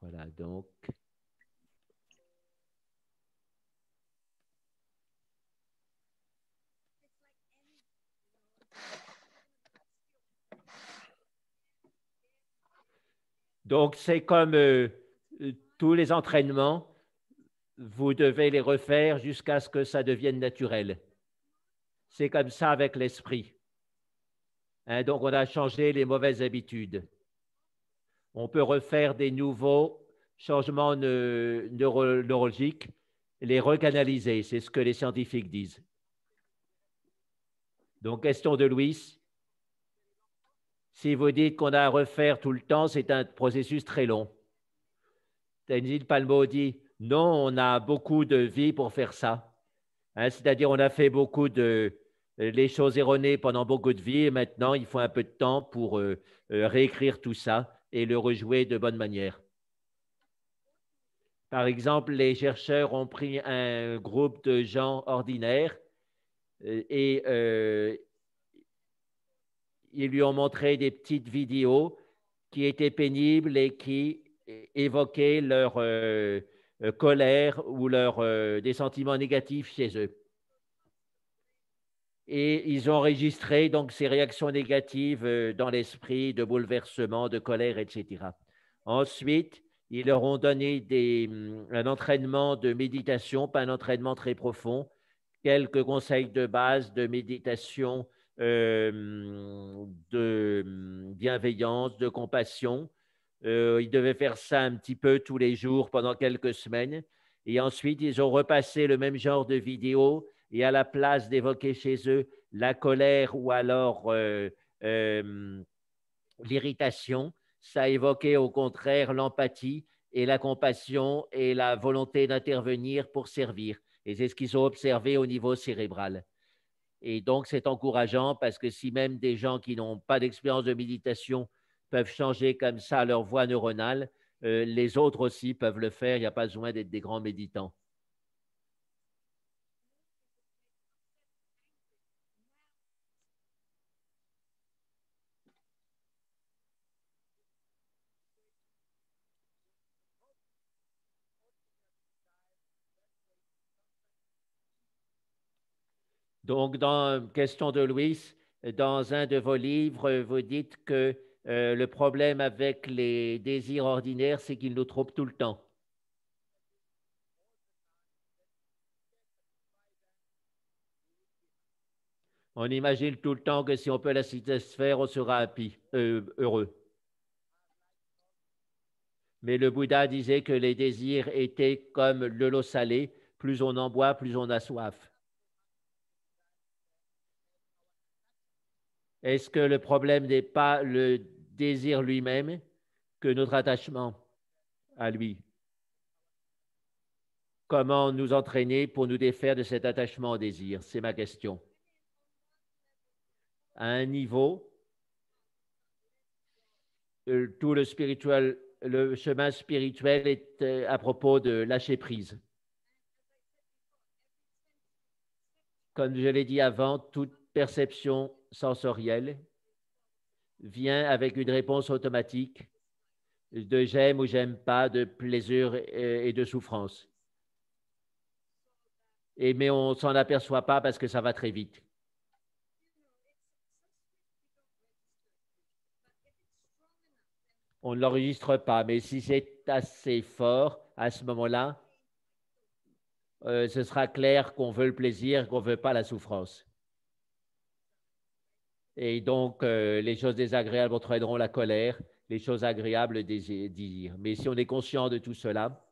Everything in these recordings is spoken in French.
Voilà, donc. Donc, c'est comme tous les entraînements, vous devez les refaire jusqu'à ce que ça devienne naturel. C'est comme ça avec l'esprit. Hein, donc, on a changé les mauvaises habitudes. On peut refaire des nouveaux changements neurologiques, les recanaliser. C'est ce que les scientifiques disent. Donc, question de Louis. Si vous dites qu'on a à refaire tout le temps, c'est un processus très long. Daniel Palmo dit non, on a beaucoup de vie pour faire ça. Hein, c'est-à-dire, on a fait beaucoup de les choses erronées pendant beaucoup de vie et maintenant, il faut un peu de temps pour réécrire tout ça et le rejouer de bonne manière. Par exemple, les chercheurs ont pris un groupe de gens ordinaires et ils lui ont montré des petites vidéos qui étaient pénibles et qui évoquaient leur colère ou des sentiments négatifs chez eux. Et ils ont enregistré donc ces réactions négatives dans l'esprit, de bouleversement, de colère, etc. Ensuite, ils leur ont donné un entraînement de méditation, pas un entraînement très profond, quelques conseils de base de méditation, de bienveillance, de compassion. Ils devaient faire ça un petit peu tous les jours pendant quelques semaines. Et ensuite, ils ont repassé le même genre de vidéo et à la place d'évoquer chez eux la colère ou alors l'irritation, ça évoquait au contraire l'empathie et la compassion et la volonté d'intervenir pour servir. Et c'est ce qu'ils ont observé au niveau cérébral. Et donc, c'est encourageant parce que si même des gens qui n'ont pas d'expérience de méditation peuvent changer comme ça leur voie neuronale, les autres aussi peuvent le faire. Il n'y a pas besoin d'être des grands méditants. Donc, dans Question de Louis, dans un de vos livres, vous dites que le problème avec les désirs ordinaires, c'est qu'ils nous trompent tout le temps. On imagine tout le temps que si on peut la satisfaire, on sera heureux. Mais le Bouddha disait que les désirs étaient comme de l'eau salée. Plus on en boit, plus on a soif. Est-ce que le problème n'est pas le désir lui-même que notre attachement à lui? Comment nous entraîner pour nous défaire de cet attachement au désir? C'est ma question. À un niveau, tout le chemin spirituel est à propos de lâcher prise. Comme je l'ai dit avant, toute perception sensorielle vient avec une réponse automatique de j'aime ou j'aime pas, de plaisir et de souffrance. Mais on ne s'en aperçoit pas parce que ça va très vite. On ne l'enregistre pas, mais si c'est assez fort à ce moment-là, ce sera clair qu'on veut le plaisir, qu'on ne veut pas la souffrance. Et donc, les choses désagréables entraîneront la colère, les choses agréables, le désir. Mais si on est conscient de tout cela,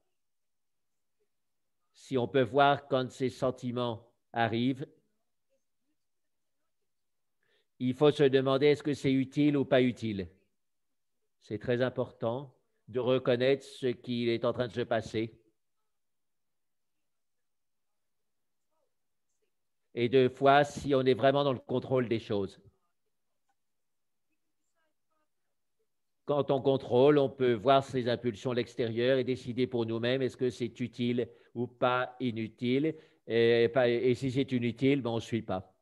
si on peut voir quand ces sentiments arrivent, il faut se demander est-ce que c'est utile ou pas utile. C'est très important de reconnaître ce qui est en train de se passer. Et de fois, si on est vraiment dans le contrôle des choses. Quand on contrôle, on peut voir ces impulsions de l'extérieur et décider pour nous-mêmes est-ce que c'est utile ou pas inutile. Et si c'est inutile, ben on ne suit pas.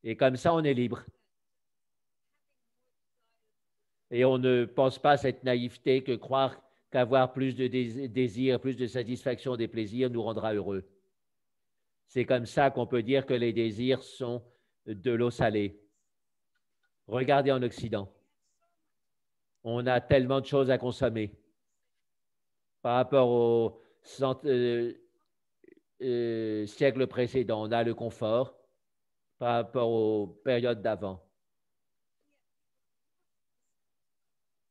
Et comme ça, on est libre. Et on ne pense pas cette naïveté que croire qu'avoir plus de désir, plus de satisfaction des plaisirs nous rendra heureux. C'est comme ça qu'on peut dire que les désirs sont de l'eau salée. Regardez en Occident. On a tellement de choses à consommer par rapport au siècle précédent. On a le confort par rapport aux périodes d'avant.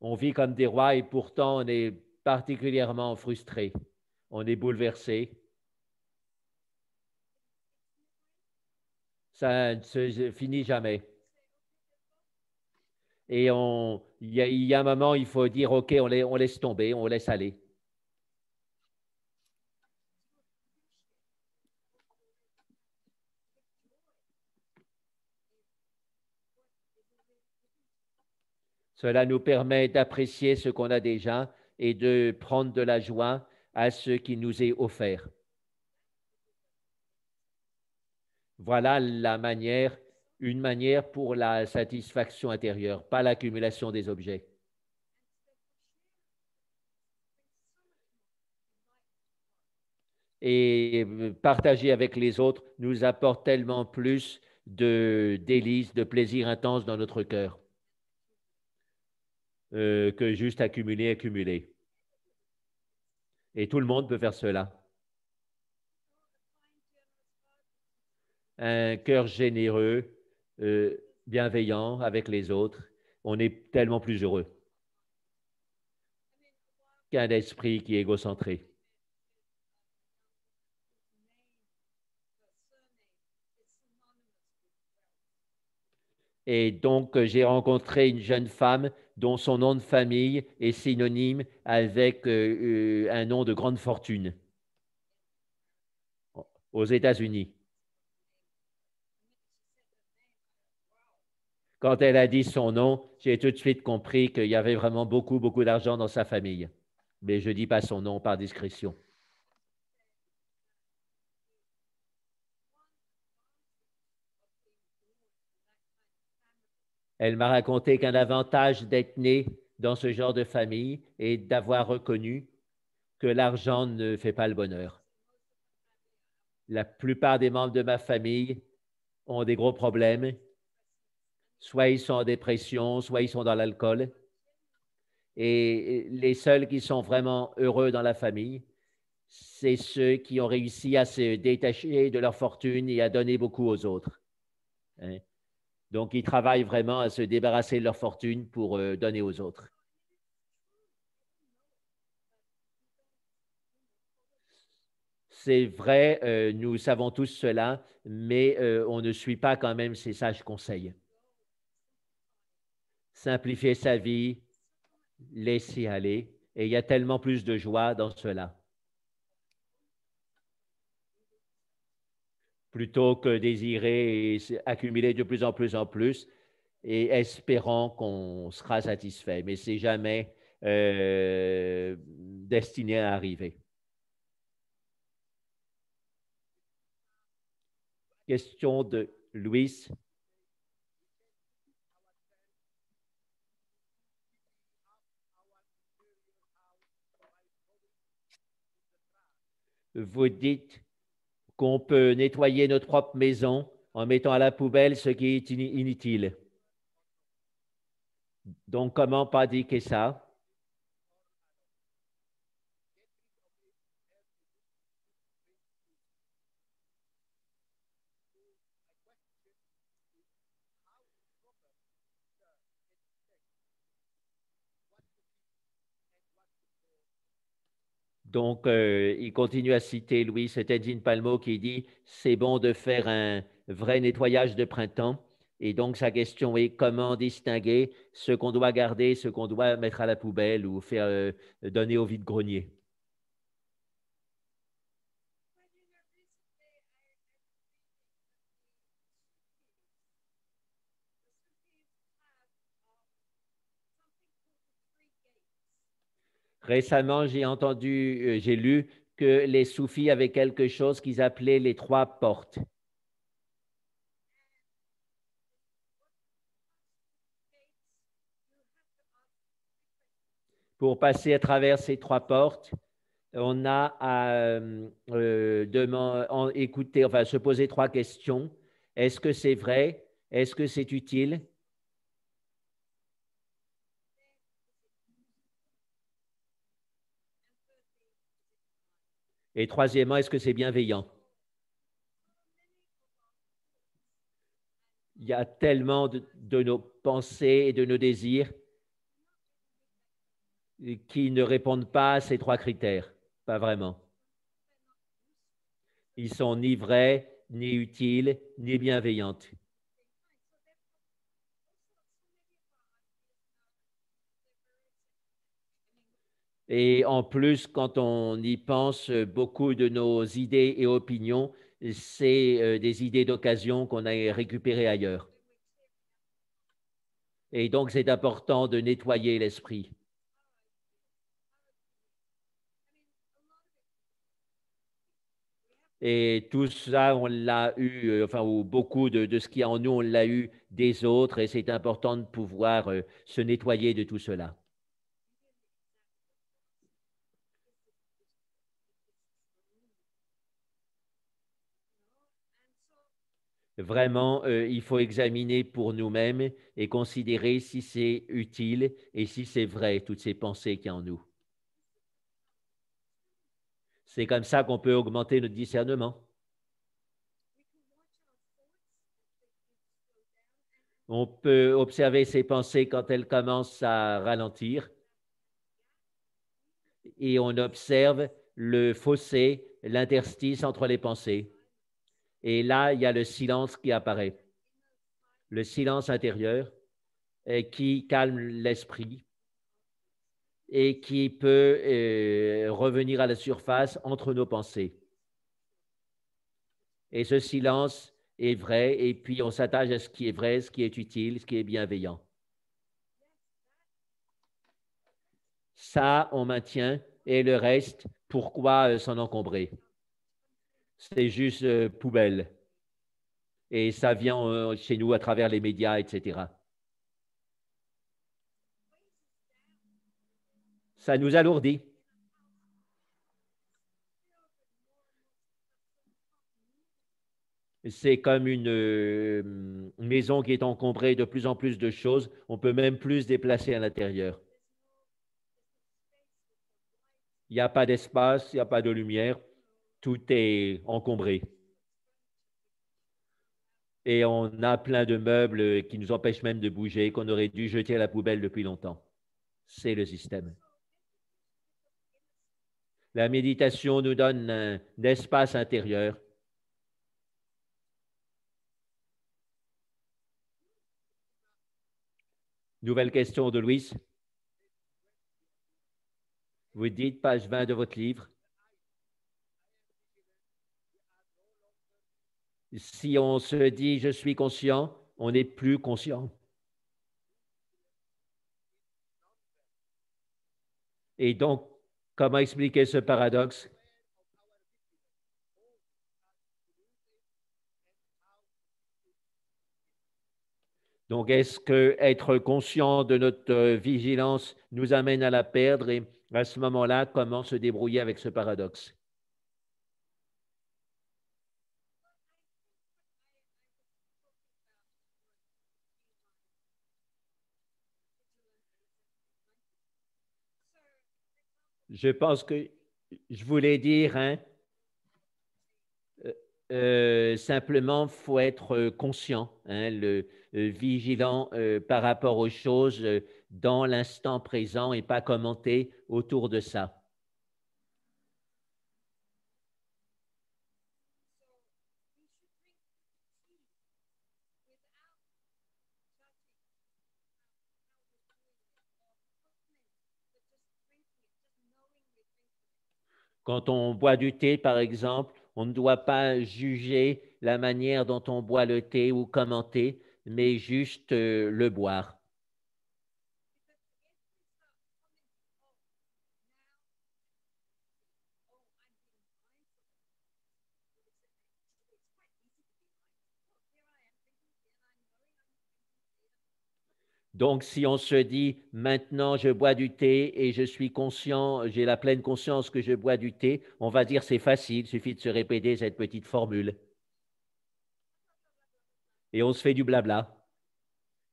On vit comme des rois et pourtant on est particulièrement frustré. On est bouleversé. Ça ne se finit jamais. Et il y a un moment, il faut dire, OK, on laisse tomber, on laisse aller. Cela nous permet d'apprécier ce qu'on a déjà et de prendre de la joie à ce qui nous est offert. Voilà une manière pour la satisfaction intérieure, pas l'accumulation des objets. Et partager avec les autres nous apporte tellement plus de délices, de plaisir intense dans notre cœur que juste accumuler. Et tout le monde peut faire cela. Un cœur généreux, bienveillant avec les autres, on est tellement plus heureux qu'un esprit qui est égocentré. Et donc, j'ai rencontré une jeune femme dont son nom de famille est synonyme avec un nom de grande fortune aux États-Unis. Quand elle a dit son nom, j'ai tout de suite compris qu'il y avait vraiment beaucoup, beaucoup d'argent dans sa famille. Mais je ne dis pas son nom par discrétion. Elle m'a raconté qu'un avantage d'être né dans ce genre de famille est d'avoir reconnu que l'argent ne fait pas le bonheur. La plupart des membres de ma famille ont des gros problèmes. Soit ils sont en dépression, soit ils sont dans l'alcool. Et les seuls qui sont vraiment heureux dans la famille, c'est ceux qui ont réussi à se détacher de leur fortune et à donner beaucoup aux autres. Hein? Donc, ils travaillent vraiment à se débarrasser de leur fortune pour donner aux autres. C'est vrai, nous savons tous cela, mais on ne suit pas quand même ces sages conseils. Simplifier sa vie, laisser aller, et il y a tellement plus de joie dans cela. Plutôt que désirer et accumuler de plus en plus et espérant qu'on sera satisfait. Mais c'est jamais destiné à arriver. Question de Louis. Vous dites qu'on peut nettoyer notre propre maison en mettant à la poubelle ce qui est inutile. Donc, comment pratiquer ça? Donc, il continue à citer Louis Edine Palmo qui dit c'est bon de faire un vrai nettoyage de printemps. Et donc, sa question est comment distinguer ce qu'on doit garder, ce qu'on doit mettre à la poubelle ou faire donner au vide-grenier. Récemment, j'ai lu que les soufis avaient quelque chose qu'ils appelaient les trois portes. Pour passer à travers ces trois portes, on a à écouter, enfin, se poser trois questions. Est-ce que c'est vrai? Est-ce que c'est utile? Et troisièmement, est-ce que c'est bienveillant? Il y a tellement de nos pensées et de nos désirs qui ne répondent pas à ces trois critères. Pas vraiment. Ils sont ni vrais, ni utiles, ni bienveillantes. Et en plus, quand on y pense, beaucoup de nos idées et opinions, c'est des idées d'occasion qu'on a récupérées ailleurs. Et donc, c'est important de nettoyer l'esprit. Et tout ça, on l'a eu, enfin, ou beaucoup de ce qui est en nous, on l'a eu des autres, et c'est important de pouvoir se nettoyer de tout cela. Vraiment, il faut examiner pour nous-mêmes et considérer si c'est utile et si c'est vrai, toutes ces pensées qu'il y a en nous. C'est comme ça qu'on peut augmenter notre discernement. On peut observer ses pensées quand elles commencent à ralentir et on observe le fossé, l'interstice entre les pensées. Et là, il y a le silence qui apparaît, le silence intérieur qui calme l'esprit et qui peut revenir à la surface entre nos pensées. Et ce silence est vrai, et puis on s'attache à ce qui est vrai, ce qui est utile, ce qui est bienveillant. Ça, on maintient, et le reste, pourquoi s'en encombrer? C'est juste poubelle. Et ça vient chez nous à travers les médias, etc. Ça nous alourdit. C'est comme une maison qui est encombrée de plus en plus de choses. On peut même plus se déplacer à l'intérieur. Il n'y a pas d'espace, il n'y a pas de lumière. Tout est encombré. Et on a plein de meubles qui nous empêchent même de bouger, qu'on aurait dû jeter à la poubelle depuis longtemps. C'est le système. La méditation nous donne un espace intérieur. Nouvelle question de Louise. Vous dites, page 20 de votre livre, si on se dit je suis conscient, on n'est plus conscient. Et donc, comment expliquer ce paradoxe? Donc, est-ce que être conscient de notre vigilance nous amène à la perdre et à ce moment-là, comment se débrouiller avec ce paradoxe? Je pense que je voulais dire, hein, simplement, il faut être conscient, hein, vigilant par rapport aux choses dans l'instant présent et pas commenter autour de ça. Quand on boit du thé, par exemple, on ne doit pas juger la manière dont on boit le thé ou commenter, mais juste le boire. Donc, si on se dit, maintenant, je bois du thé et je suis conscient, j'ai la pleine conscience que je bois du thé, on va dire c'est facile, il suffit de se répéter cette petite formule. Et on se fait du blabla,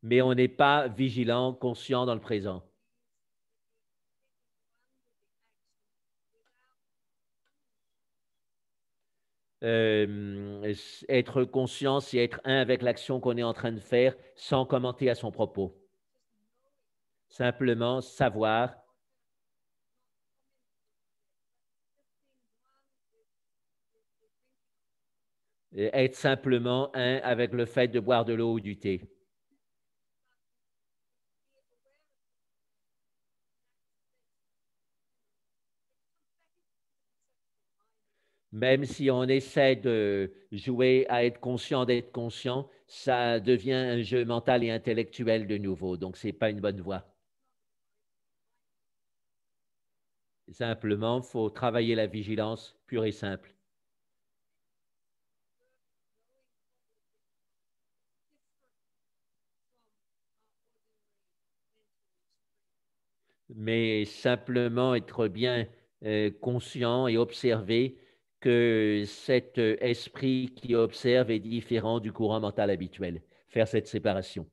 mais on n'est pas vigilant, conscient dans le présent. Être conscient, c'est être un avec l'action qu'on est en train de faire sans commenter à son propos. Simplement savoir, être simplement un avec le fait de boire de l'eau ou du thé. Même si on essaie de jouer à être conscient d'être conscient, ça devient un jeu mental et intellectuel de nouveau. Donc, ce n'est pas une bonne voie. Simplement, il faut travailler la vigilance pure et simple. Mais simplement être bien conscient et observer que cet esprit qui observe est différent du courant mental habituel. Faire cette séparation.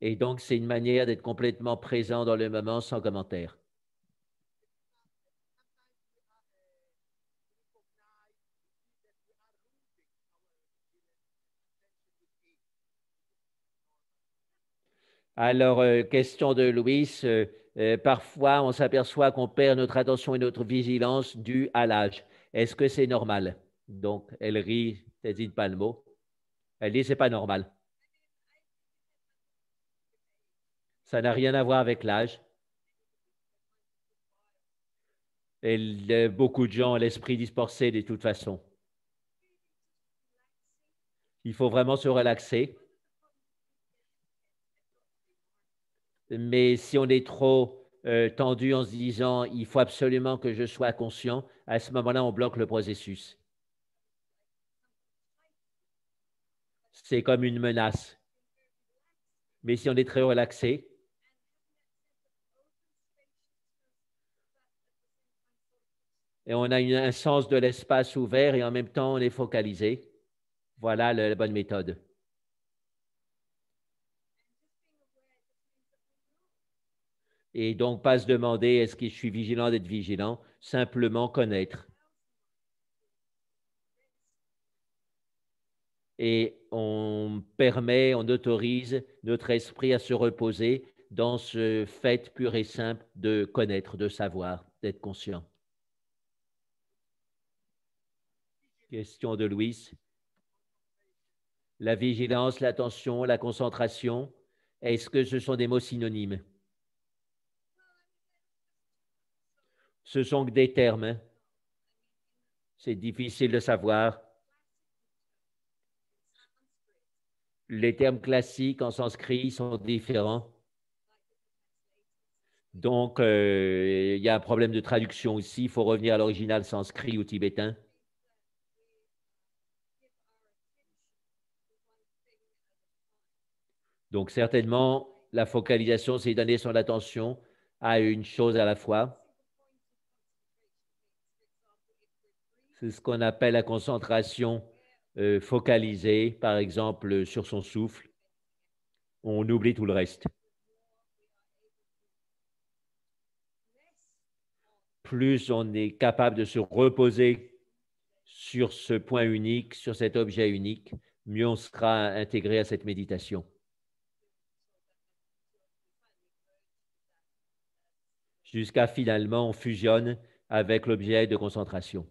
Et donc, c'est une manière d'être complètement présent dans le moment sans commentaire. Alors, question de Louis, parfois on s'aperçoit qu'on perd notre attention et notre vigilance dû à l'âge. Est-ce que c'est normal? Donc, elle rit, n'hésite pas le mot. Elle dit, c'est pas normal. Ça n'a rien à voir avec l'âge. Beaucoup de gens ont l'esprit dispersé de toute façon. Il faut vraiment se relaxer. Mais si on est trop tendu en se disant, il faut absolument que je sois conscient, à ce moment-là, on bloque le processus. C'est comme une menace. Mais si on est très relaxé, et on a un sens de l'espace ouvert et en même temps on est focalisé, voilà la bonne méthode. Et donc, pas se demander est-ce que je suis vigilant d'être vigilant, simplement connaître. Et on permet, on autorise notre esprit à se reposer dans ce fait pur et simple de connaître, de savoir, d'être conscient. Question de Louis. La vigilance, l'attention, la concentration, est-ce que ce sont des mots synonymes? Ce sont que des termes. Hein? C'est difficile de savoir. Les termes classiques en sanskrit sont différents. Donc, il y a un problème de traduction aussi. Il faut revenir à l'original sanskrit ou tibétain. Donc, certainement, la focalisation, c'est donner son attention à une chose à la fois. C'est ce qu'on appelle la concentration focalisée, par exemple, sur son souffle. On oublie tout le reste. Plus on est capable de se reposer sur ce point unique, sur cet objet unique, mieux on sera intégré à cette méditation. Jusqu'à finalement, on fusionne avec l'objet de concentration.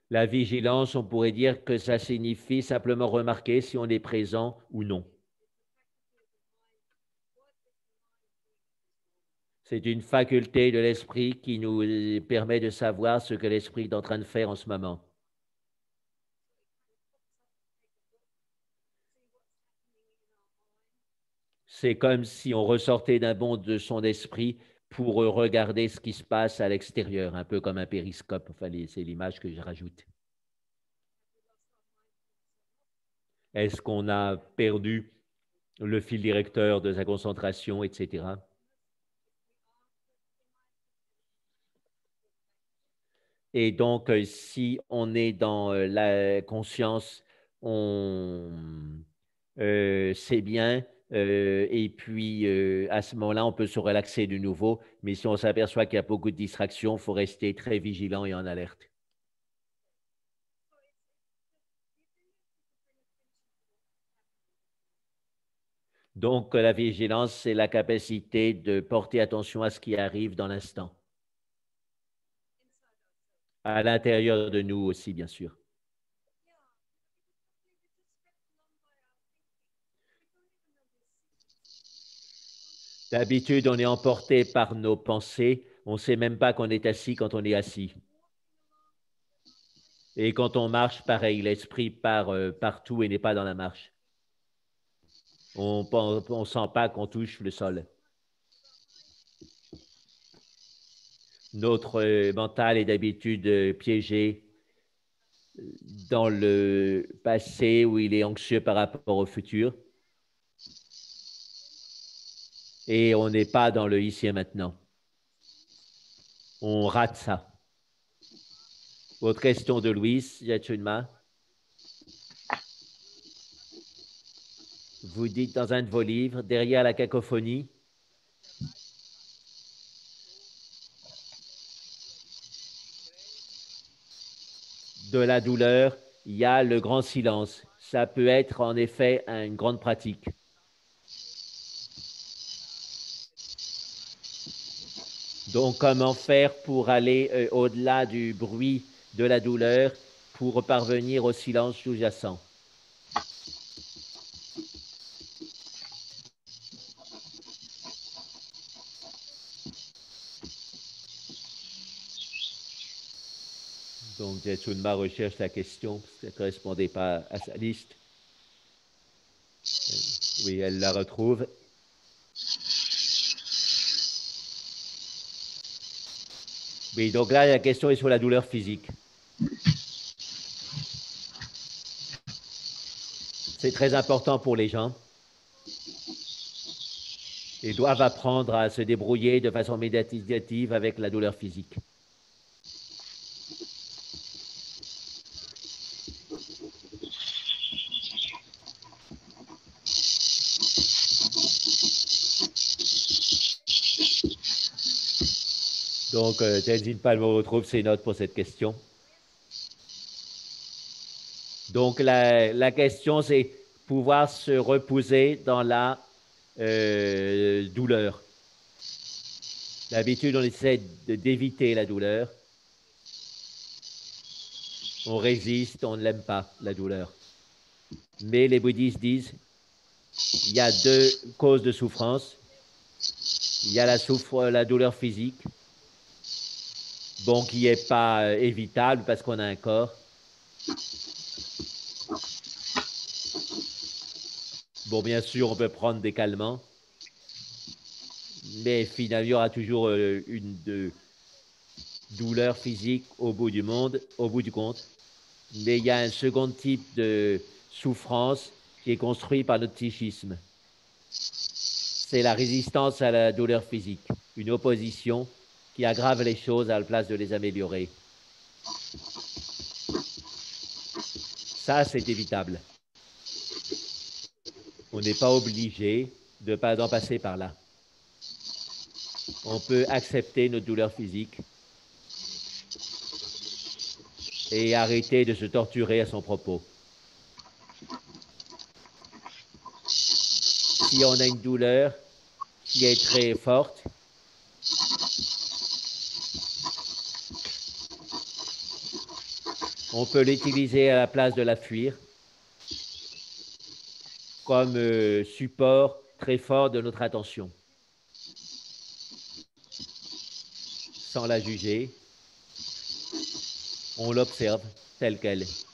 La vigilance, on pourrait dire que ça signifie simplement remarquer si on est présent ou non. C'est une faculté de l'esprit qui nous permet de savoir ce que l'esprit est en train de faire en ce moment. C'est comme si on ressortait d'un bond de son esprit pour regarder ce qui se passe à l'extérieur, un peu comme un périscope. Enfin, c'est l'image que je rajoute. Est-ce qu'on a perdu le fil directeur de sa concentration, etc. Et donc, si on est dans la conscience, on c'est bien. Et puis, à ce moment-là, on peut se relaxer de nouveau. Mais si on s'aperçoit qu'il y a beaucoup de distractions, il faut rester très vigilant et en alerte. Donc, la vigilance, c'est la capacité de porter attention à ce qui arrive dans l'instant, à l'intérieur de nous aussi, bien sûr. D'habitude, on est emporté par nos pensées. On ne sait même pas qu'on est assis quand on est assis. Et quand on marche, pareil, l'esprit part partout et n'est pas dans la marche. On ne sent pas qu'on touche le sol. Notre mental est d'habitude piégé dans le passé où il est anxieux par rapport au futur. Et on n'est pas dans le ici et maintenant. On rate ça. Autre question de Louise Yachunma. Vous dites dans un de vos livres, derrière la cacophonie, de la douleur, il y a le grand silence. Ça peut être en effet une grande pratique. Donc, comment faire pour aller au-delà du bruit de la douleur pour parvenir au silence sous-jacent? Donc, Jetsunma recherche la question parce qu'elle ne correspondait pas à sa liste. Oui, elle la retrouve. Oui, donc là, la question est sur la douleur physique. C'est très important pour les gens. Ils doivent apprendre à se débrouiller de façon méditative avec la douleur physique. Donc, Tenzin Palmo retrouve ses notes pour cette question. Donc, la question, c'est pouvoir se reposer dans la douleur. D'habitude, on essaie d'éviter la douleur. On résiste, on ne l'aime pas, la douleur. Mais les bouddhistes disent, il y a deux causes de souffrance. Il y a la douleur physique, bon, qui n'est pas évitable parce qu'on a un corps. Bon, bien sûr, on peut prendre des calmants, mais finalement, il y aura toujours une douleur physique au bout du monde, au bout du compte. Mais il y a un second type de souffrance qui est construit par notre psychisme. C'est la résistance à la douleur physique, une opposition qui aggrave les choses à la place de les améliorer. Ça, c'est évitable. On n'est pas obligé d'en passer par là. On peut accepter notre douleur physique et arrêter de se torturer à son propos. Si on a une douleur qui est très forte, on peut l'utiliser à la place de la fuir comme support très fort de notre attention, sans la juger. On l'observe telle qu'elle est.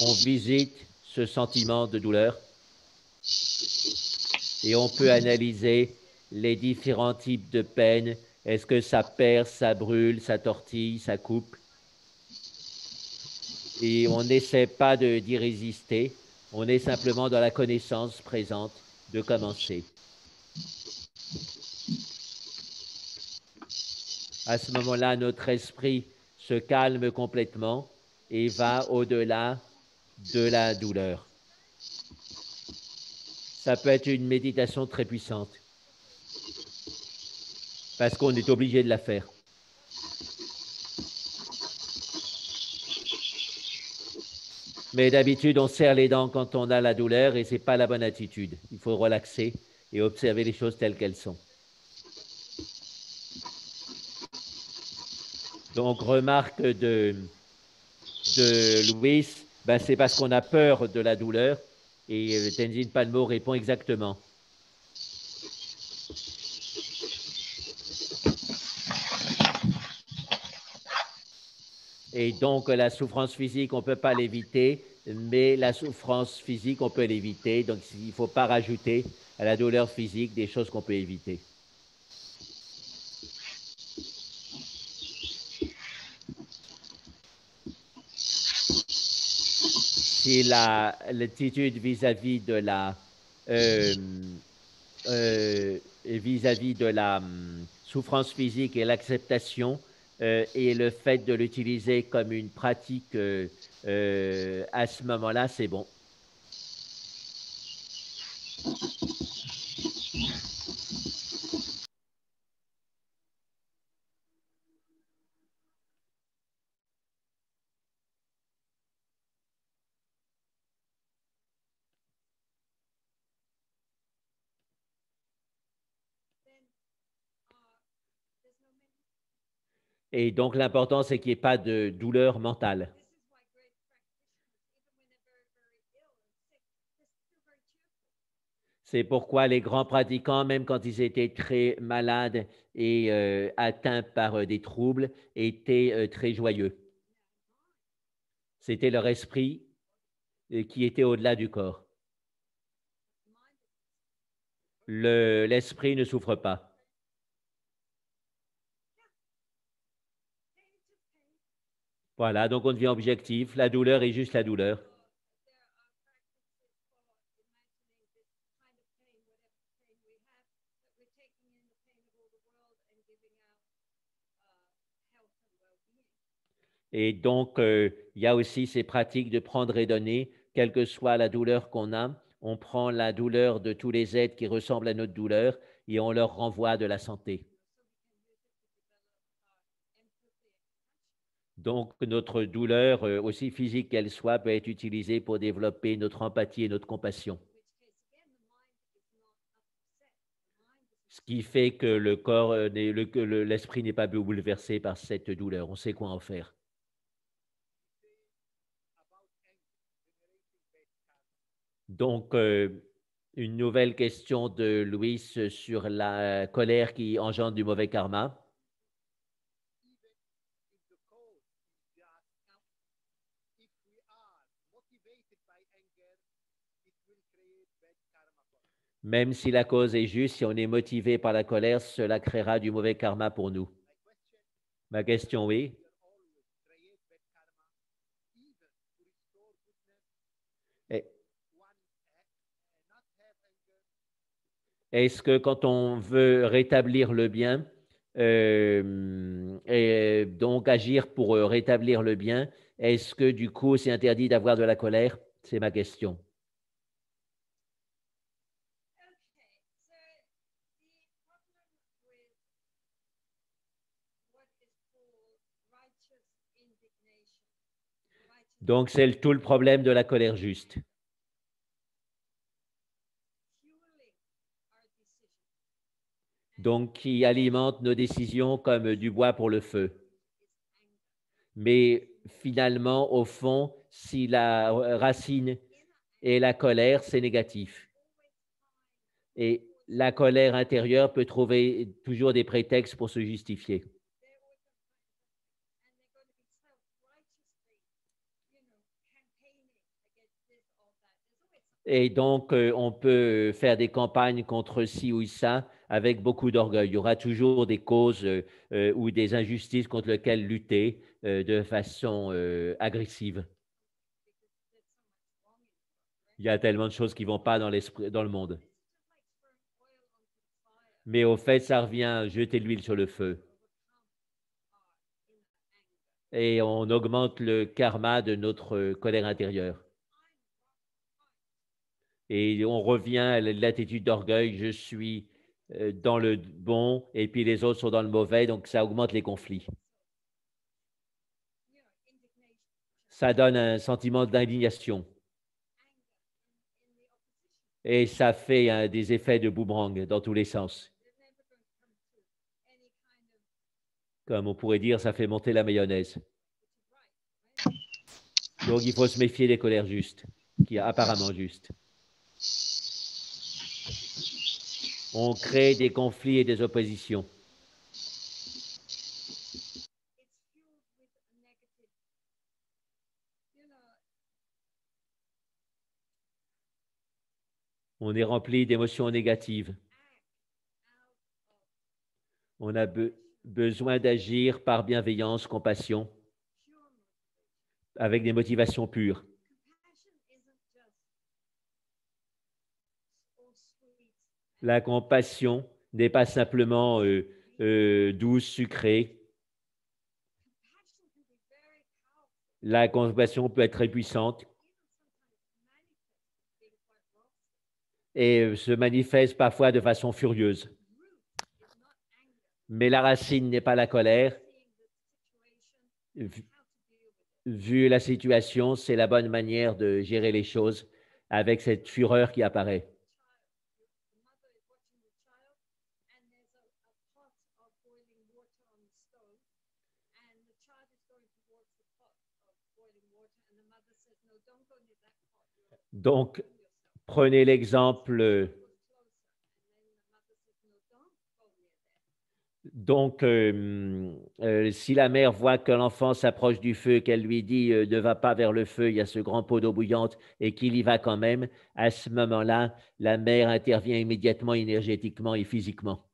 on visite ce sentiment de douleur et on peut analyser les différents types de peine. Est-ce que ça perce, ça brûle, ça tortille, ça coupe? Et on n'essaie pas d'y résister, on est simplement dans la connaissance présente de commencer. À ce moment-là, notre esprit se calme complètement et va au-delà de la douleur. Ça peut être une méditation très puissante parce qu'on est obligé de la faire. Mais d'habitude, on serre les dents quand on a la douleur et ce n'est pas la bonne attitude. Il faut relaxer et observer les choses telles qu'elles sont. Donc, remarque de Louis, ben, c'est parce qu'on a peur de la douleur et Tenzin Palmo répond exactement. Et donc, la souffrance physique, on ne peut pas l'éviter, mais la souffrance physique, on peut l'éviter. Donc, il ne faut pas rajouter à la douleur physique des choses qu'on peut éviter. Si l'attitude vis-à-vis de la souffrance physique et l'acceptation et le fait de l'utiliser comme une pratique à ce moment-là, c'est bon. Et donc, l'important, c'est qu'il n'y ait pas de douleur mentale. C'est pourquoi les grands pratiquants, même quand ils étaient très malades et atteints par des troubles, étaient très joyeux. C'était leur esprit qui était au-delà du corps. L'esprit ne souffre pas. Voilà, donc on devient objectif. La douleur est juste la douleur. Et donc, il y a aussi ces pratiques de prendre et donner, quelle que soit la douleur qu'on a. On prend la douleur de tous les êtres qui ressemblent à notre douleur et on leur renvoie de la santé. Donc, notre douleur, aussi physique qu'elle soit, peut être utilisée pour développer notre empathie et notre compassion. Ce qui fait que le corps, l'esprit n'est pas bouleversé par cette douleur. On sait quoi en faire. Donc, une nouvelle question de Louis sur la colère qui engendre du mauvais karma. Même si la cause est juste, si on est motivé par la colère, cela créera du mauvais karma pour nous. Ma question est, est-ce que quand on veut rétablir le bien, et donc agir pour rétablir le bien, est-ce que du coup c'est interdit d'avoir de la colère? C'est ma question. Donc c'est tout le problème de la colère juste. Donc qui alimente nos décisions comme du bois pour le feu. Mais finalement, au fond, si la racine est la colère, c'est négatif. Et la colère intérieure peut trouver toujours des prétextes pour se justifier. Et donc, on peut faire des campagnes contre ci ou ça avec beaucoup d'orgueil. Il y aura toujours des causes ou des injustices contre lesquelles lutter de façon agressive. Il y a tellement de choses qui ne vont pas dans l'esprit, dans le monde. Mais au fait, ça revient à jeter de l'huile sur le feu. Et on augmente le karma de notre colère intérieure. Et on revient à l'attitude d'orgueil, je suis dans le bon et puis les autres sont dans le mauvais, donc ça augmente les conflits. Ça donne un sentiment d'indignation. Et ça fait des effets de boomerang dans tous les sens. Comme on pourrait dire, ça fait monter la mayonnaise. Donc, il faut se méfier des colères justes, qui est apparemment juste. On crée des conflits et des oppositions. On est rempli d'émotions négatives. On a besoin d'agir par bienveillance, compassion, avec des motivations pures. La compassion n'est pas simplement douce, sucrée. La compassion peut être très puissante et se manifeste parfois de façon furieuse. Mais la racine n'est pas la colère. Vu la situation, c'est la bonne manière de gérer les choses avec cette fureur qui apparaît. Donc, prenez l'exemple. Donc, si la mère voit que l'enfant s'approche du feu, qu'elle lui dit ne va pas vers le feu, il y a ce grand pot d'eau bouillante, et qu'il y va quand même, à ce moment-là, la mère intervient immédiatement, énergétiquement et physiquement.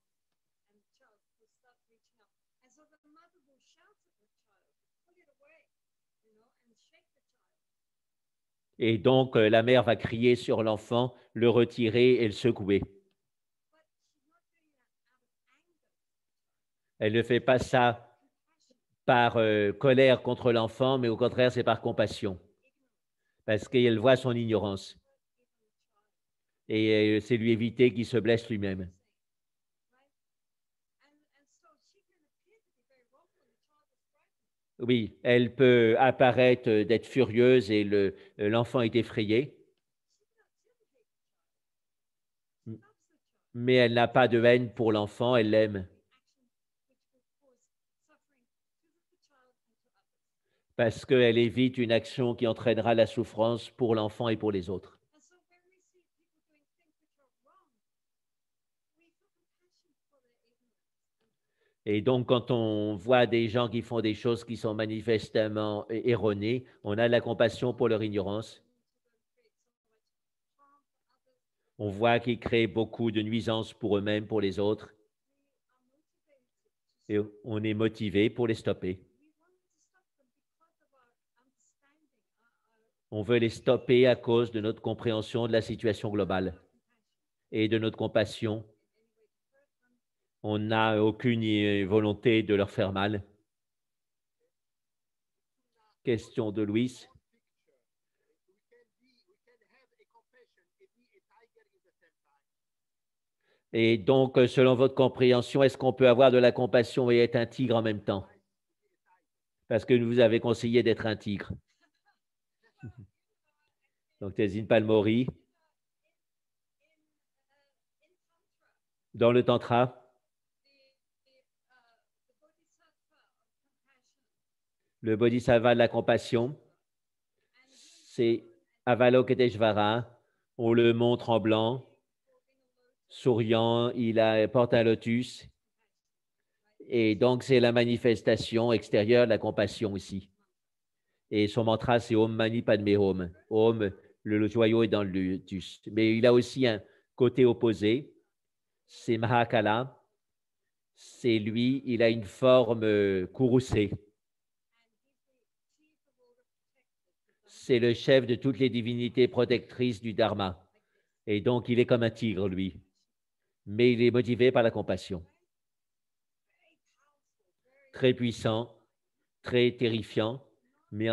Et donc, la mère va crier sur l'enfant, le retirer et le secouer. Elle ne fait pas ça par colère contre l'enfant, mais au contraire, c'est par compassion, parce qu'elle voit son ignorance. Et c'est lui éviter qu'il se blesse lui-même. Oui, elle peut apparaître d'être furieuse et l'enfant est effrayé, mais elle n'a pas de haine pour l'enfant, elle l'aime. Parce qu'elle évite une action qui entraînera la souffrance pour l'enfant et pour les autres. Et donc, quand on voit des gens qui font des choses qui sont manifestement erronées, on a de la compassion pour leur ignorance. On voit qu'ils créent beaucoup de nuisances pour eux-mêmes, pour les autres. Et on est motivé pour les stopper. On veut les stopper à cause de notre compréhension de la situation globale et de notre compassion. On n'a aucune volonté de leur faire mal. Question de Louis. Et donc, selon votre compréhension, est-ce qu'on peut avoir de la compassion et être un tigre en même temps? Parce que vous avez conseillé d'être un tigre. Donc, Tenzin Palmori. Dans le Tantra, le Bodhisattva de la compassion, c'est Avalokiteshvara. On le montre en blanc, souriant, porte un lotus. Et donc, c'est la manifestation extérieure de la compassion aussi. Et son mantra, c'est Om Mani Padme Hum. Om, Le joyau est dans le lotus. Mais il a aussi un côté opposé, c'est Mahakala. C'est lui, il a une forme courroucée. C'est le chef de toutes les divinités protectrices du Dharma. Et donc, il est comme un tigre, lui. Mais il est motivé par la compassion. Très puissant, très terrifiant, mais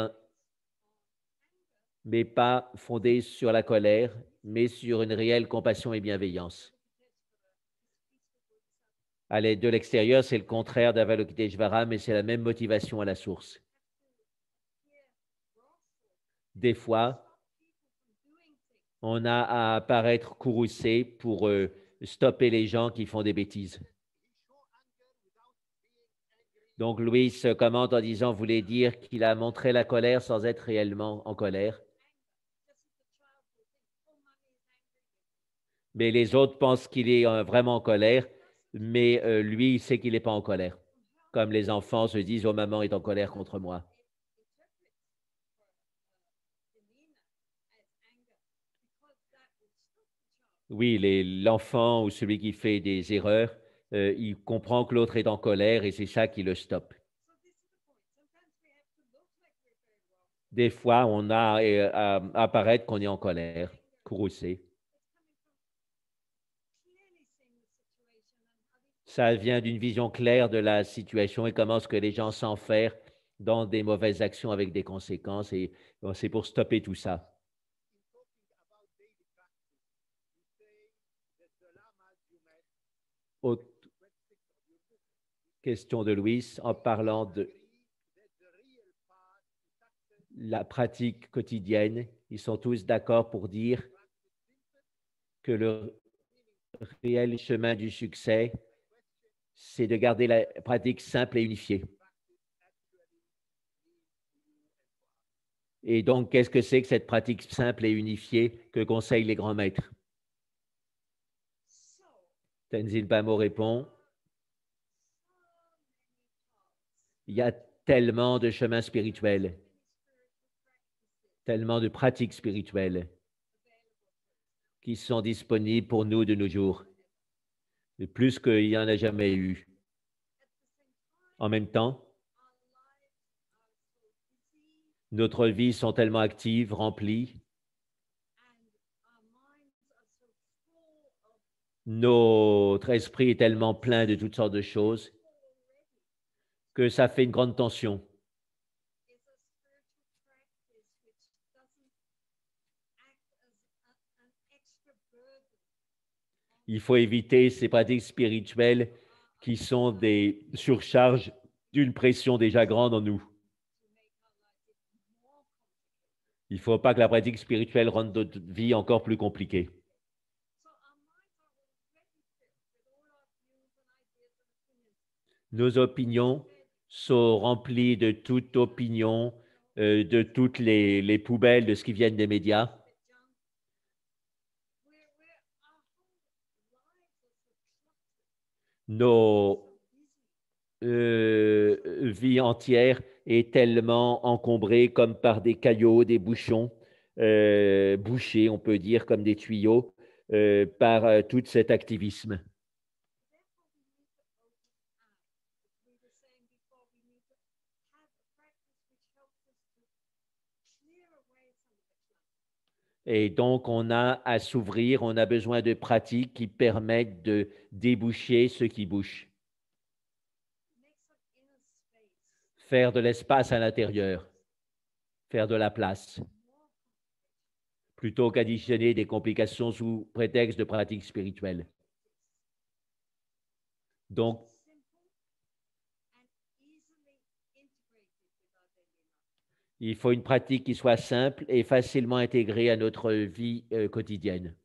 pas fondé sur la colère, mais sur une réelle compassion et bienveillance. À l'aide de l'extérieur, c'est le contraire d'Avalokiteshvara, mais c'est la même motivation à la source. Des fois, on a à apparaître courroucé pour stopper les gens qui font des bêtises. Donc, Louis se commente en disant, voulait dire qu'il a montré la colère sans être réellement en colère. Mais les autres pensent qu'il est vraiment en colère, mais lui, il sait qu'il n'est pas en colère. Comme les enfants se disent, oh, maman est en colère contre moi. Oui, l'enfant ou celui qui fait des erreurs, il comprend que l'autre est en colère et c'est ça qui le stoppe. Des fois, on a à apparaître qu'on est en colère, courroucé. Ça vient d'une vision claire de la situation et comment est-ce que les gens s'enferment dans des mauvaises actions avec des conséquences. Et c'est pour stopper tout ça. Autre question de Louis en parlant de la pratique quotidienne. Ils sont tous d'accord pour dire que le réel chemin du succès, c'est de garder la pratique simple et unifiée. Et donc, qu'est-ce que c'est que cette pratique simple et unifiée que conseillent les grands maîtres? Tenzin Palmo répond, il y a tellement de chemins spirituels, tellement de pratiques spirituelles qui sont disponibles pour nous de nos jours, plus qu'il n'y en a jamais eu. En même temps, notre vie sont tellement actives, remplies, notre esprit est tellement plein de toutes sortes de choses que ça fait une grande tension. Il faut éviter ces pratiques spirituelles qui sont des surcharges d'une pression déjà grande en nous. Il ne faut pas que la pratique spirituelle rende notre vie encore plus compliquée. Nos opinions sont remplies de toute opinion, de toutes les poubelles de ce qui vient des médias. Nos vies entières est tellement encombrée comme par des caillots, des bouchons, bouchés, on peut dire, comme des tuyaux, par tout cet activisme. Et donc, on a à s'ouvrir, on a besoin de pratiques qui permettent de déboucher ce qui bouche. Faire de l'espace à l'intérieur, faire de la place, plutôt qu'additionner des complications sous prétexte de pratiques spirituelles. Donc, il faut une pratique qui soit simple et facilement intégrée à notre vie quotidienne.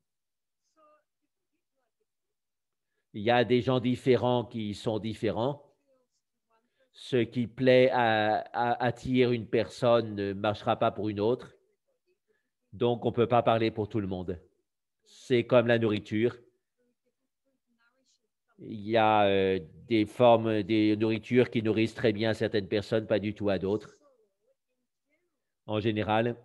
Il y a des gens différents qui sont différents. Ce qui plaît à attirer une personne ne marchera pas pour une autre. Donc, on ne peut pas parler pour tout le monde. C'est comme la nourriture. Il y a des formes de nourriture qui nourrissent très bien certaines personnes, pas du tout à d'autres. En général,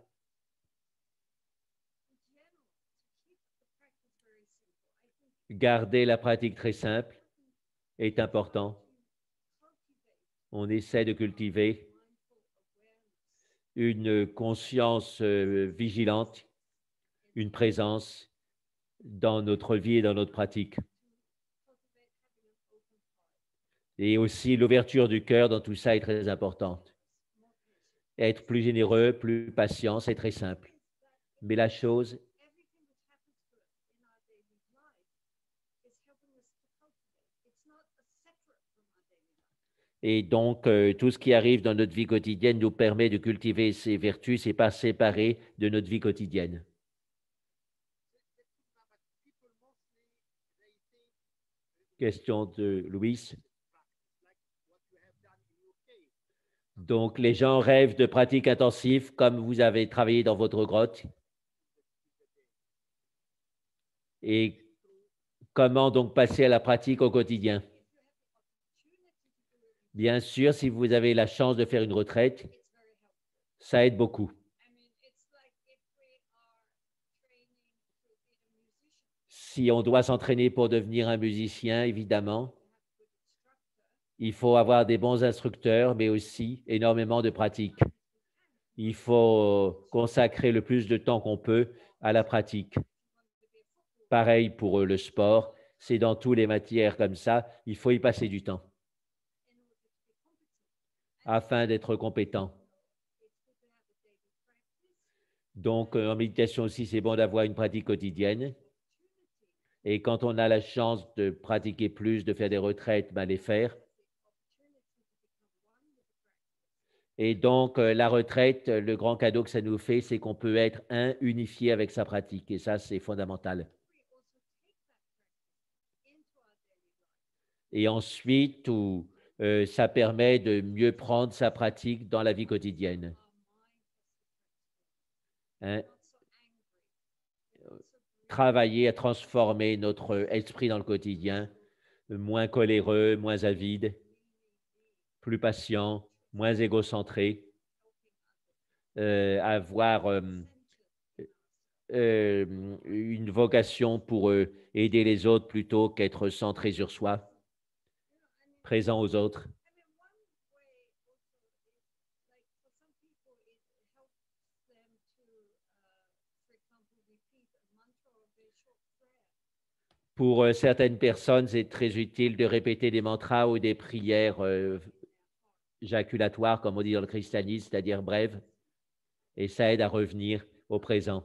Garder la pratique très simple est important. On essaie de cultiver une conscience vigilante, une présence dans notre vie et dans notre pratique. Et aussi l'ouverture du cœur dans tout ça est très importante. Être plus généreux, plus patient, c'est très simple. Mais la chose et donc, tout ce qui arrive dans notre vie quotidienne nous permet de cultiver ces vertus, c'est pas séparé de notre vie quotidienne. Question de Louis. Donc, les gens rêvent de pratiques intensives comme vous avez travaillé dans votre grotte. Et comment donc passer à la pratique au quotidien? Bien sûr, si vous avez la chance de faire une retraite, ça aide beaucoup. Si on doit s'entraîner pour devenir un musicien, évidemment, il faut avoir des bons instructeurs, mais aussi énormément de pratique. Il faut consacrer le plus de temps qu'on peut à la pratique. Pareil pour le sport, c'est dans toutes les matières comme ça, il faut y passer du temps afin d'être compétent. Donc, en méditation aussi, c'est bon d'avoir une pratique quotidienne. Et quand on a la chance de pratiquer plus, de faire des retraites, ben les faire. Et donc, la retraite, le grand cadeau que ça nous fait, c'est qu'on peut être unifié avec sa pratique. Et ça, c'est fondamental. Et ensuite, ça permet de mieux prendre sa pratique dans la vie quotidienne. Hein? Travailler à transformer notre esprit dans le quotidien, moins coléreux, moins avide, plus patient, moins égocentré, avoir une vocation pour aider les autres plutôt qu'être centré sur soi, présent aux autres. Pour certaines personnes, c'est très utile de répéter des mantras ou des prières jaculatoires, comme on dit dans le christianisme, c'est-à-dire brèves, et ça aide à revenir au présent.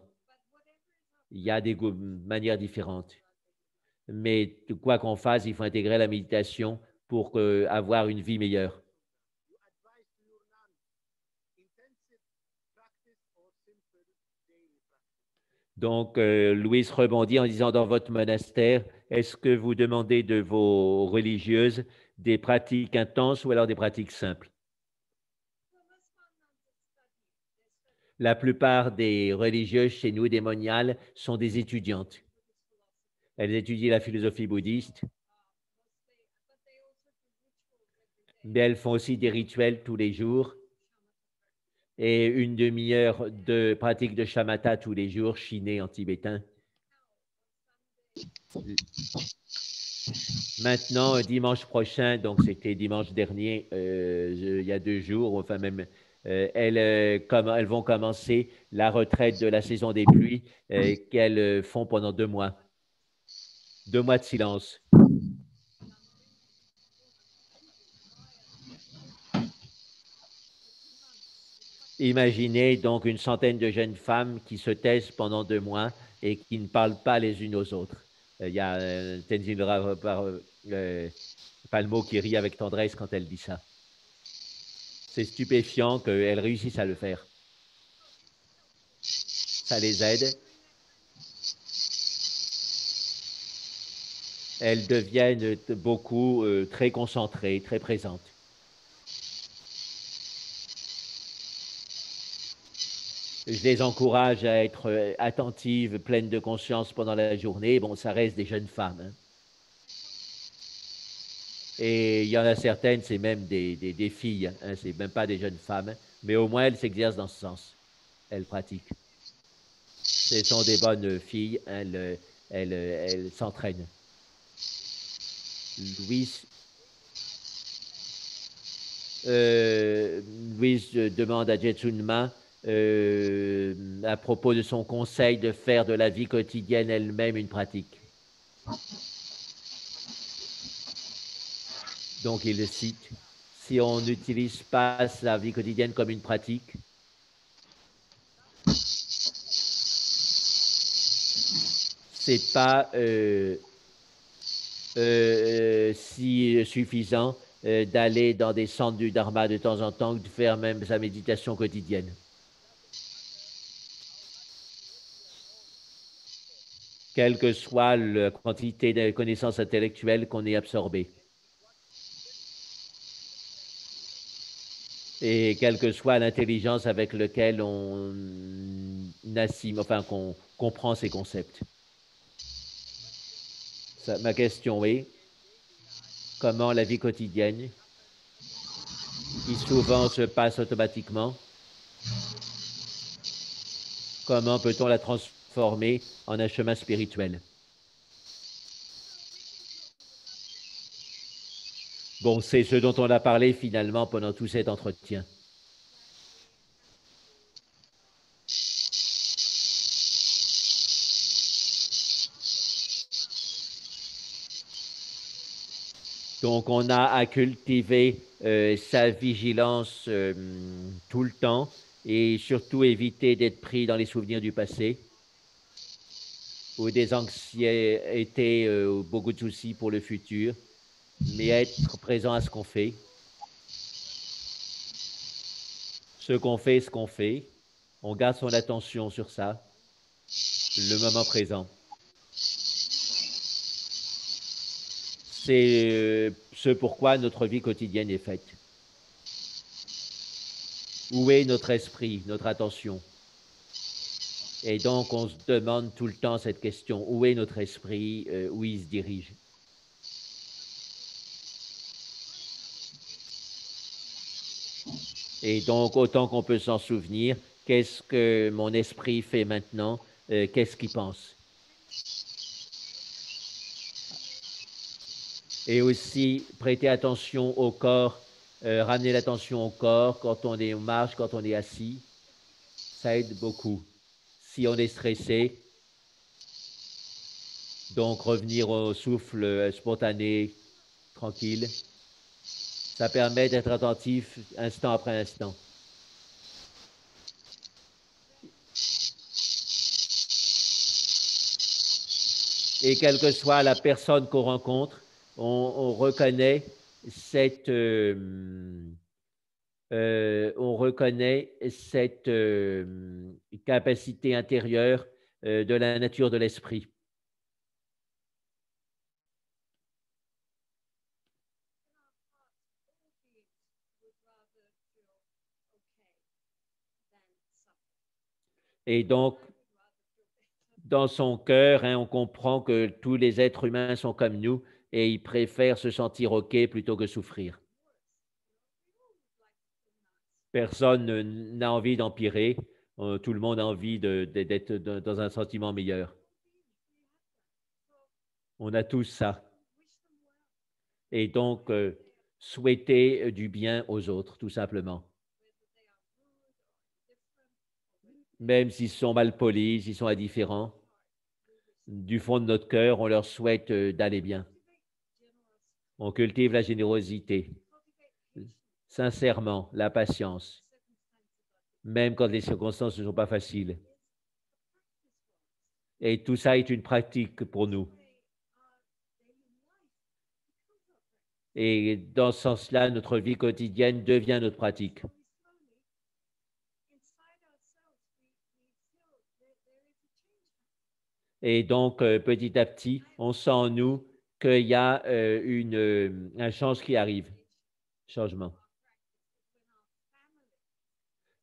Il y a des manières différentes. Mais quoi qu'on fasse, il faut intégrer la méditation pour avoir une vie meilleure. Donc, Louise rebondit en disant, dans votre monastère, est-ce que vous demandez de vos religieuses des pratiques intenses ou alors des pratiques simples? La plupart des religieuses chez nous, des moniales, sont des étudiantes. Elles étudient la philosophie bouddhiste, mais elles font aussi des rituels tous les jours et une demi-heure de pratique de shamatha tous les jours, chiné en tibétain. Maintenant, dimanche prochain, donc c'était dimanche dernier, il y a 2 jours, enfin même, elles vont commencer la retraite de la saison des pluies qu'elles font pendant 2 mois. 2 mois de silence. Imaginez donc une centaine de jeunes femmes qui se taisent pendant 2 mois et qui ne parlent pas les unes aux autres. Il y a Tenzin Palmo qui rit avec tendresse quand elle dit ça. C'est stupéfiant qu'elles réussissent à le faire. Ça les aide. Elles deviennent beaucoup très concentrées, très présentes. Je les encourage à être attentives, pleines de conscience pendant la journée. Bon, ça reste des jeunes femmes. Hein. Et il y en a certaines, c'est même des filles. Hein, c'est même pas des jeunes femmes. Mais au moins, elles s'exercent dans ce sens. Elles pratiquent. Ce sont des bonnes filles. Elles s'entraînent. Louise, Louise demande à Jetsunma à propos de son conseil de faire de la vie quotidienne elle-même une pratique. Donc, il le cite. Si on n'utilise pas sa vie quotidienne comme une pratique, c'est pas si suffisant d'aller dans des centres du Dharma de temps en temps, de faire même sa méditation quotidienne. Quelle que soit la quantité de connaissances intellectuelles qu'on ait absorbées. Et quelle que soit l'intelligence avec laquelle on enfin, qu'on comprend ces concepts. Ça, ma question est, comment la vie quotidienne, qui souvent se passe automatiquement, comment peut-on la transformer en un chemin spirituel? Bon, c'est ce dont on a parlé finalement pendant tout cet entretien. Donc, on a à cultiver sa vigilance tout le temps et surtout éviter d'être pris dans les souvenirs du passé ou des anxiétés ou beaucoup de soucis pour le futur, mais être présent à ce qu'on fait. Ce qu'on fait, ce qu'on fait. On garde son attention sur ça, le moment présent. C'est ce pourquoi notre vie quotidienne est faite. Où est notre esprit, notre attention? Et donc, on se demande tout le temps cette question, où est notre esprit, où il se dirige? Et donc, autant qu'on peut s'en souvenir, qu'est-ce que mon esprit fait maintenant? Qu'est-ce qu'il pense? Et aussi, prêter attention au corps, ramener l'attention au corps quand on est en marche, quand on est assis. Ça aide beaucoup. Si on est stressé, donc revenir au souffle spontané, tranquille. Ça permet d'être attentif instant après instant. Et quelle que soit la personne qu'on rencontre, on reconnaît cette, capacité intérieure de la nature de l'esprit. Et donc, dans son cœur, on comprend que tous les êtres humains sont comme nous et ils préfèrent se sentir OK plutôt que souffrir. Personne n'a envie d'empirer. Tout le monde a envie d'être dans un sentiment meilleur. On a tous ça. Et donc, souhaiter du bien aux autres, tout simplement. Même s'ils sont mal polis, s'ils sont indifférents, du fond de notre cœur, on leur souhaite d'aller bien. On cultive la générosité, sincèrement, la patience, même quand les circonstances ne sont pas faciles. Et tout ça est une pratique pour nous. Et dans ce sens-là, notre vie quotidienne devient notre pratique. Et donc, petit à petit, on sent en nous qu'il y a un change qui arrive, changement.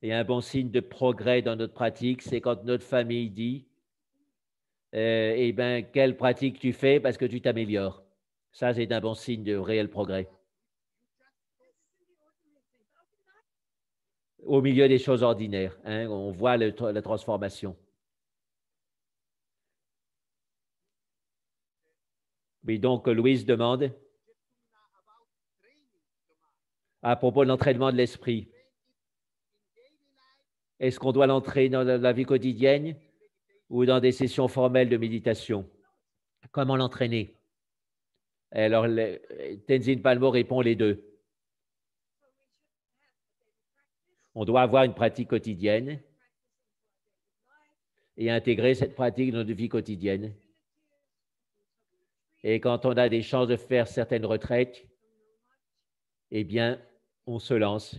Et un bon signe de progrès dans notre pratique, c'est quand notre famille dit, eh bien, quelle pratique tu fais parce que tu t'améliores. Ça, c'est un bon signe de réel progrès. Au milieu des choses ordinaires, on voit la transformation. Oui, donc Louise demande. À propos de l'entraînement de l'esprit, est-ce qu'on doit l'entraîner dans la vie quotidienne ou dans des sessions formelles de méditation? Comment l'entraîner? Alors, Tenzin Palmo répond les deux. On doit avoir une pratique quotidienne et intégrer cette pratique dans notre vie quotidienne. Et quand on a des chances de faire certaines retraites, eh bien, on se lance.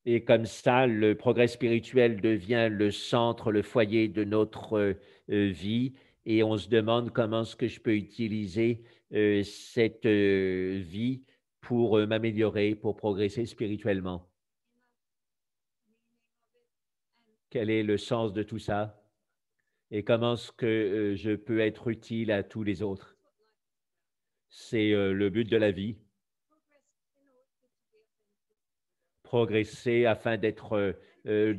Et comme ça, le progrès spirituel devient le centre, le foyer de notre vie. Et on se demande comment est-ce que je peux utiliser cette vie pour m'améliorer, pour progresser spirituellement. Quel est le sens de tout ça? Et comment est-ce que je peux être utile à tous les autres? C'est le but de la vie. Progresser afin d'être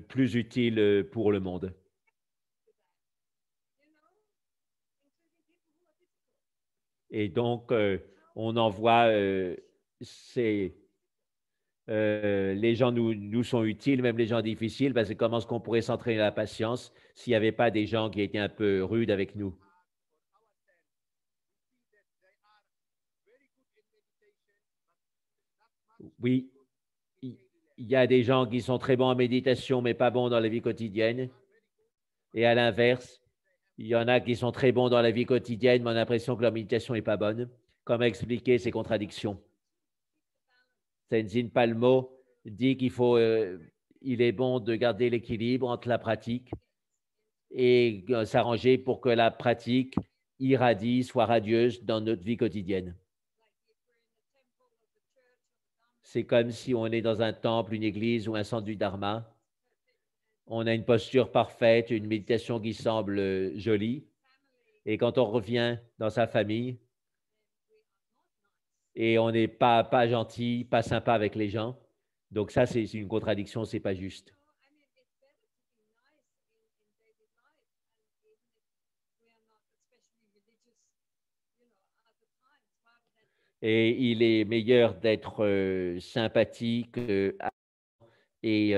plus utile pour le monde. Et donc, on en voit, les gens nous sont utiles, même les gens difficiles, parce que comment est-ce qu'on pourrait s'entraîner la patience s'il n'y avait pas des gens qui étaient un peu rudes avec nous? Oui, il y a des gens qui sont très bons en méditation, mais pas bons dans la vie quotidienne. Et à l'inverse, il y en a qui sont très bons dans la vie quotidienne, mais on a l'impression que leur méditation n'est pas bonne. Comment expliquer ces contradictions? Tenzin Palmo dit il est bon de garder l'équilibre entre la pratique et s'arranger pour que la pratique irradie, soit radieuse dans notre vie quotidienne. C'est comme si on est dans un temple, une église ou un centre du Dharma. On a une posture parfaite, une méditation qui semble jolie. Et quand on revient dans sa famille et on n'est pas gentil, pas sympa avec les gens, donc ça, c'est une contradiction, c'est pas juste. Et il est meilleur d'être sympathique et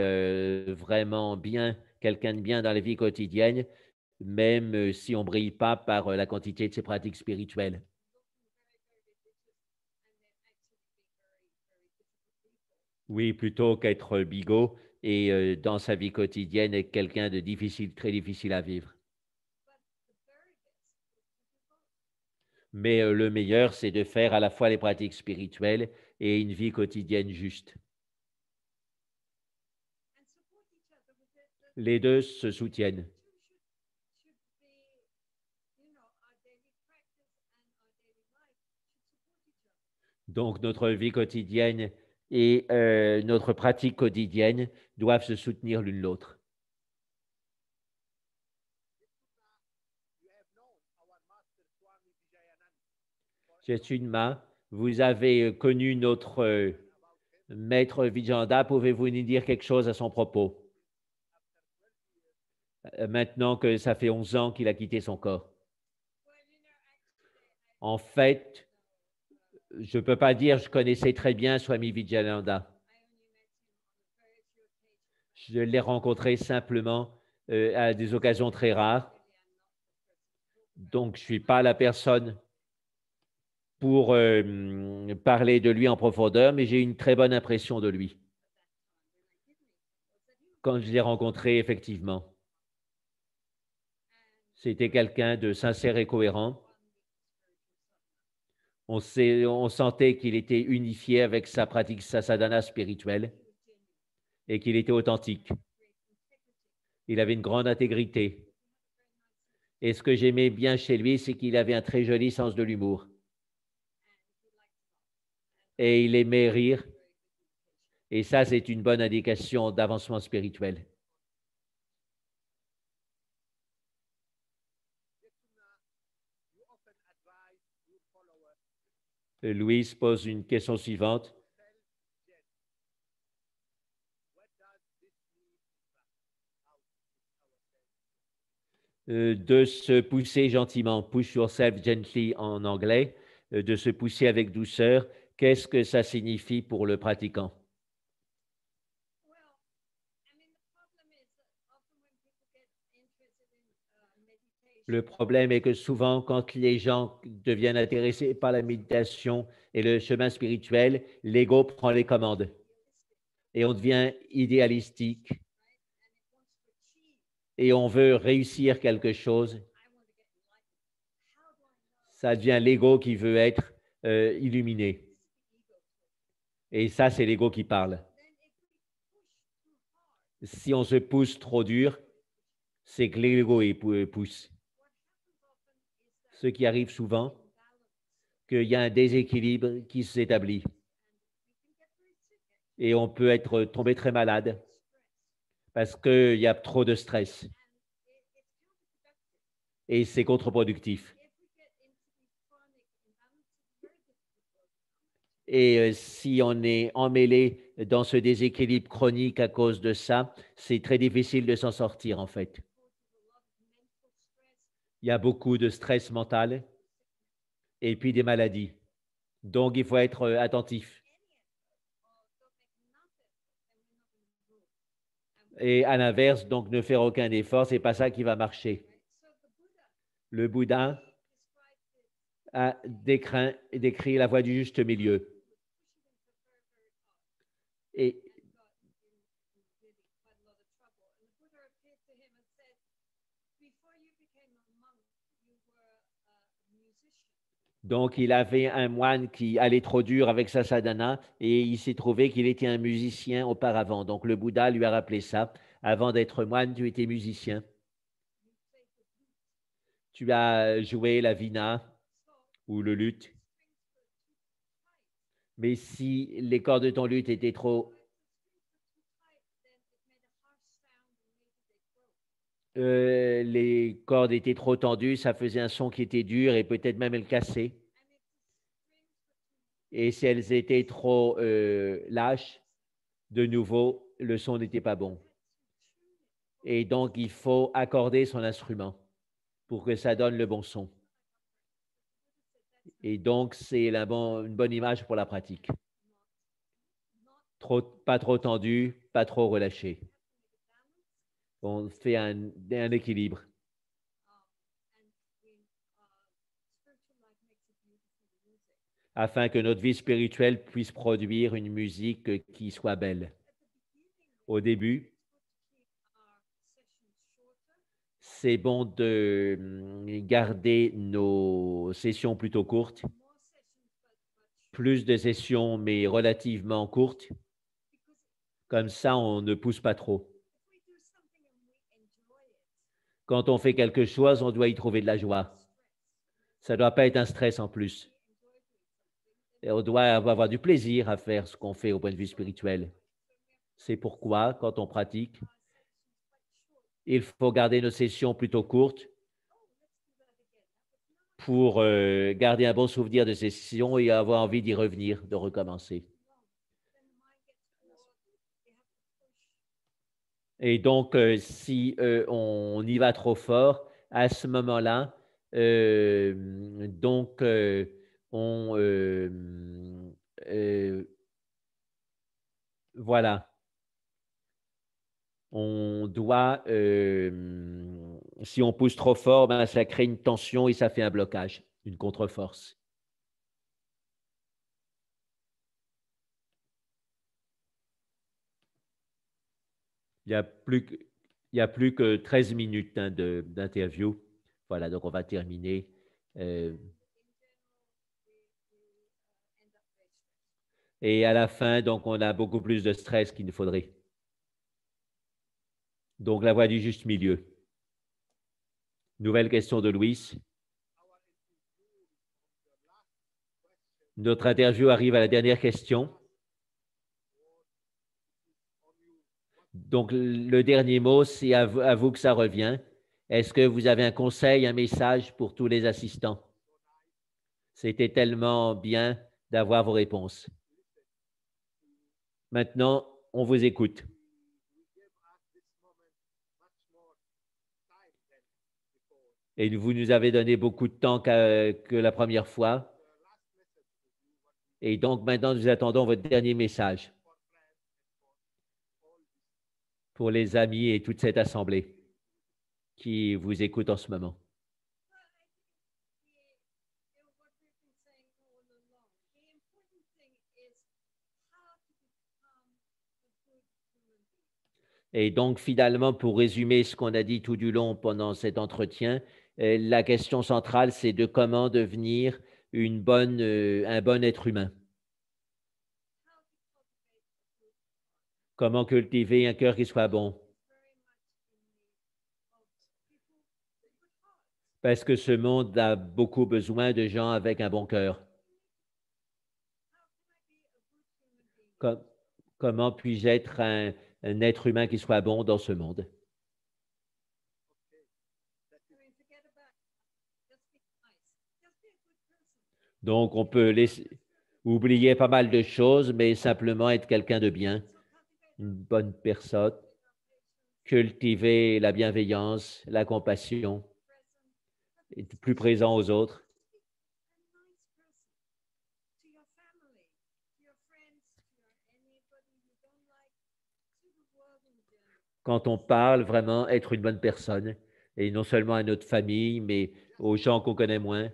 vraiment bien, quelqu'un de bien dans la vie quotidienne, même si on ne brille pas par la quantité de ses pratiques spirituelles. Oui, plutôt qu'être bigot et dans sa vie quotidienne être quelqu'un de difficile, très difficile à vivre. Mais le meilleur, c'est de faire à la fois les pratiques spirituelles et une vie quotidienne juste. Les deux se soutiennent. Donc, notre vie quotidienne et notre pratique quotidienne doivent se soutenir l'une l'autre. Chetsunma, vous avez connu notre maître Vijayanda. Pouvez-vous nous dire quelque chose à son propos? Maintenant que ça fait 11 ans qu'il a quitté son corps. En fait, je ne peux pas dire je connaissais très bien Swami Vijayananda. Je l'ai rencontré simplement à des occasions très rares. Donc, je ne suis pas la personne pour parler de lui en profondeur, mais j'ai une très bonne impression de lui quand je l'ai rencontré, effectivement. C'était quelqu'un de sincère et cohérent. On sentait qu'il était unifié avec sa pratique, sa sadhana spirituelle et qu'il était authentique. Il avait une grande intégrité. Et ce que j'aimais bien chez lui, c'est qu'il avait un très joli sens de l'humour. Et il aimait rire. Et ça, c'est une bonne indication d'avancement spirituel. Louise pose une question suivante. de se pousser gentiment, push yourself gently en anglais, de se pousser avec douceur. Qu'est-ce que ça signifie pour le pratiquant? Le problème est que souvent, quand les gens deviennent intéressés par la méditation et le chemin spirituel, l'ego prend les commandes et on devient idéalistique et on veut réussir quelque chose. Ça devient l'ego qui veut être illuminé. Et ça, c'est l'ego qui parle. Si on se pousse trop dur, c'est que l'ego pousse. Ce qui arrive souvent, qu'il y a un déséquilibre qui s'établit. Et on peut être tombé très malade parce qu'il y a trop de stress. Et c'est contre-productif. Et si on est emmêlé dans ce déséquilibre chronique à cause de ça, c'est très difficile de s'en sortir en fait. Il y a beaucoup de stress mental et puis des maladies. Donc, il faut être attentif. Et à l'inverse, donc, ne faire aucun effort, ce n'est pas ça qui va marcher. Le Bouddha a décrit la voie du juste milieu. Et donc, il avait un moine qui allait trop dur avec sa sadhana et il s'est trouvé qu'il était un musicien auparavant. Donc, le Bouddha lui a rappelé ça. Avant d'être moine, tu étais musicien. Tu as joué la vina ou le luth. Mais si les cordes de ton luth étaient trop les cordes étaient trop tendues, ça faisait un son qui était dur et peut-être même elles cassaient. Et si elles étaient trop lâches, de nouveau, le son n'était pas bon. Et donc, il faut accorder son instrument pour que ça donne le bon son. Et donc, c'est une bonne image pour la pratique. Pas trop tendu, pas trop relâché. On fait un équilibre. Afin que notre vie spirituelle puisse produire une musique qui soit belle. Au début, c'est bon de garder nos sessions plutôt courtes, plus de sessions mais relativement courtes. Comme ça, on ne pousse pas trop. Quand on fait quelque chose, on doit y trouver de la joie. Ça ne doit pas être un stress en plus. Et on doit avoir du plaisir à faire ce qu'on fait au point de vue spirituel. C'est pourquoi, quand on pratique, il faut garder nos sessions plutôt courtes pour garder un bon souvenir de ces sessions et avoir envie d'y revenir, de recommencer. Et donc, si on y va trop fort, à ce moment-là, donc, voilà, on doit, si on pousse trop fort, ben, ça crée une tension et ça fait un blocage, une contre-force. Il n'y a plus que 13 minutes hein, d'interview. Voilà, donc on va terminer. Et à la fin, donc, on a beaucoup plus de stress qu'il nous faudrait. Donc, la voie du juste milieu. Nouvelle question de Louis. Notre interview arrive à la dernière question. Donc, le dernier mot, c'est à vous que ça revient. Est-ce que vous avez un conseil, un message pour tous les assistants? C'était tellement bien d'avoir vos réponses. Maintenant, on vous écoute. Et vous nous avez donné beaucoup de temps que la première fois. Et donc maintenant, nous attendons votre dernier message pour les amis et toute cette assemblée qui vous écoute en ce moment. Et donc, finalement, pour résumer ce qu'on a dit tout du long pendant cet entretien, la question centrale, c'est de comment devenir un bon être humain. Comment cultiver un cœur qui soit bon. Parce que ce monde a beaucoup besoin de gens avec un bon cœur. Comment puis-je être un être humain qui soit bon dans ce monde? Donc, on peut oublier pas mal de choses, mais simplement être quelqu'un de bien, une bonne personne, cultiver la bienveillance, la compassion, être plus présent aux autres. Quand on parle, vraiment être une bonne personne, et non seulement à notre famille, mais aux gens qu'on connaît moins.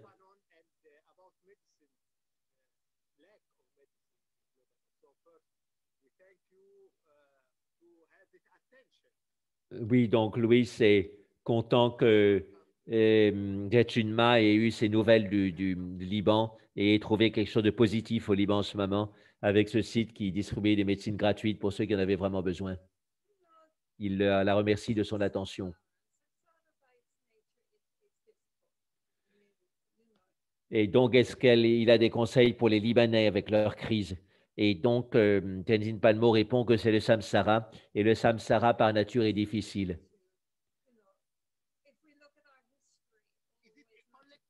Oui, donc Louis, c'est content que Getchunma ait eu ces nouvelles du Liban et ait trouvé quelque chose de positif au Liban en ce moment avec ce site qui distribuait des médecines gratuites pour ceux qui en avaient vraiment besoin. Il la remercie de son attention. Et donc, est-ce qu'il a des conseils pour les Libanais avec leur crise? Et donc, Tenzin Palmo répond que c'est le samsara, et le samsara par nature est difficile.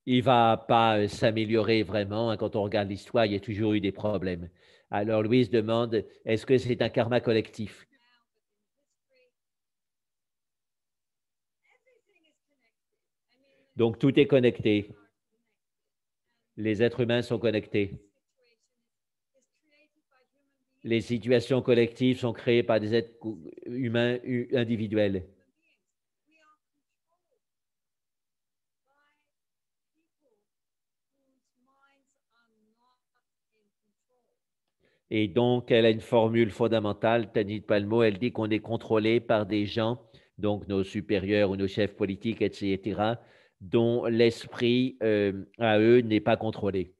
Il ne va pas s'améliorer vraiment, hein. Quand on regarde l'histoire, il y a toujours eu des problèmes. Alors, Louise demande, est-ce que c'est un karma collectif? Donc, tout est connecté. Les êtres humains sont connectés. Les situations collectives sont créées par des êtres humains individuels. Et donc, elle a une formule fondamentale, Tanit Palmo, elle dit qu'on est contrôlé par des gens, donc nos supérieurs ou nos chefs politiques, etc., dont l'esprit à eux n'est pas contrôlé.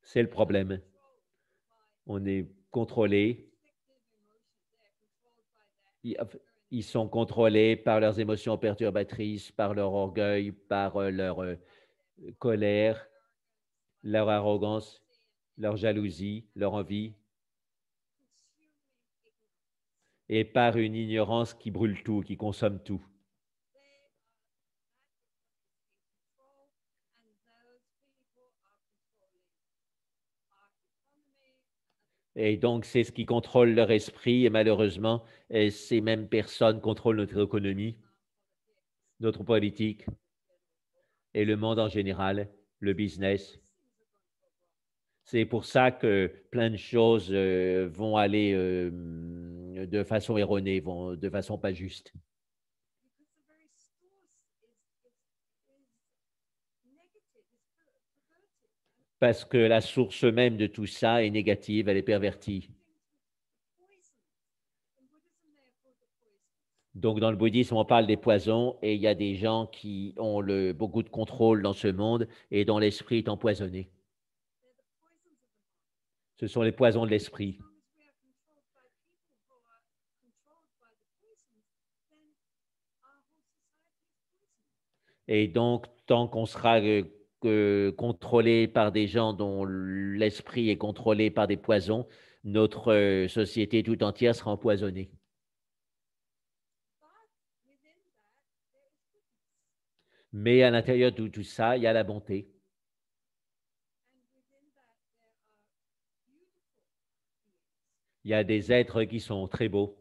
C'est le problème. On est contrôlé. Ils sont contrôlés par leurs émotions perturbatrices, par leur orgueil, par leur colère, leur arrogance, leur jalousie, leur envie, et par une ignorance qui brûle tout, qui consomme tout. Et donc, c'est ce qui contrôle leur esprit, et malheureusement, ces mêmes personnes contrôlent notre économie, notre politique et le monde en général, le business. C'est pour ça que plein de choses vont aller de façon erronée, vont de façon pas juste. Parce que la source même de tout ça est négative, elle est pervertie. Donc, dans le bouddhisme, on parle des poisons et il y a des gens qui ont beaucoup de contrôle dans ce monde et dont l'esprit est empoisonné. Ce sont les poisons de l'esprit. Et donc, tant qu'on sera contrôlé par des gens dont l'esprit est contrôlé par des poisons, notre société tout entière sera empoisonnée. Mais à l'intérieur de tout ça, il y a la bonté. Il y a des êtres qui sont très beaux.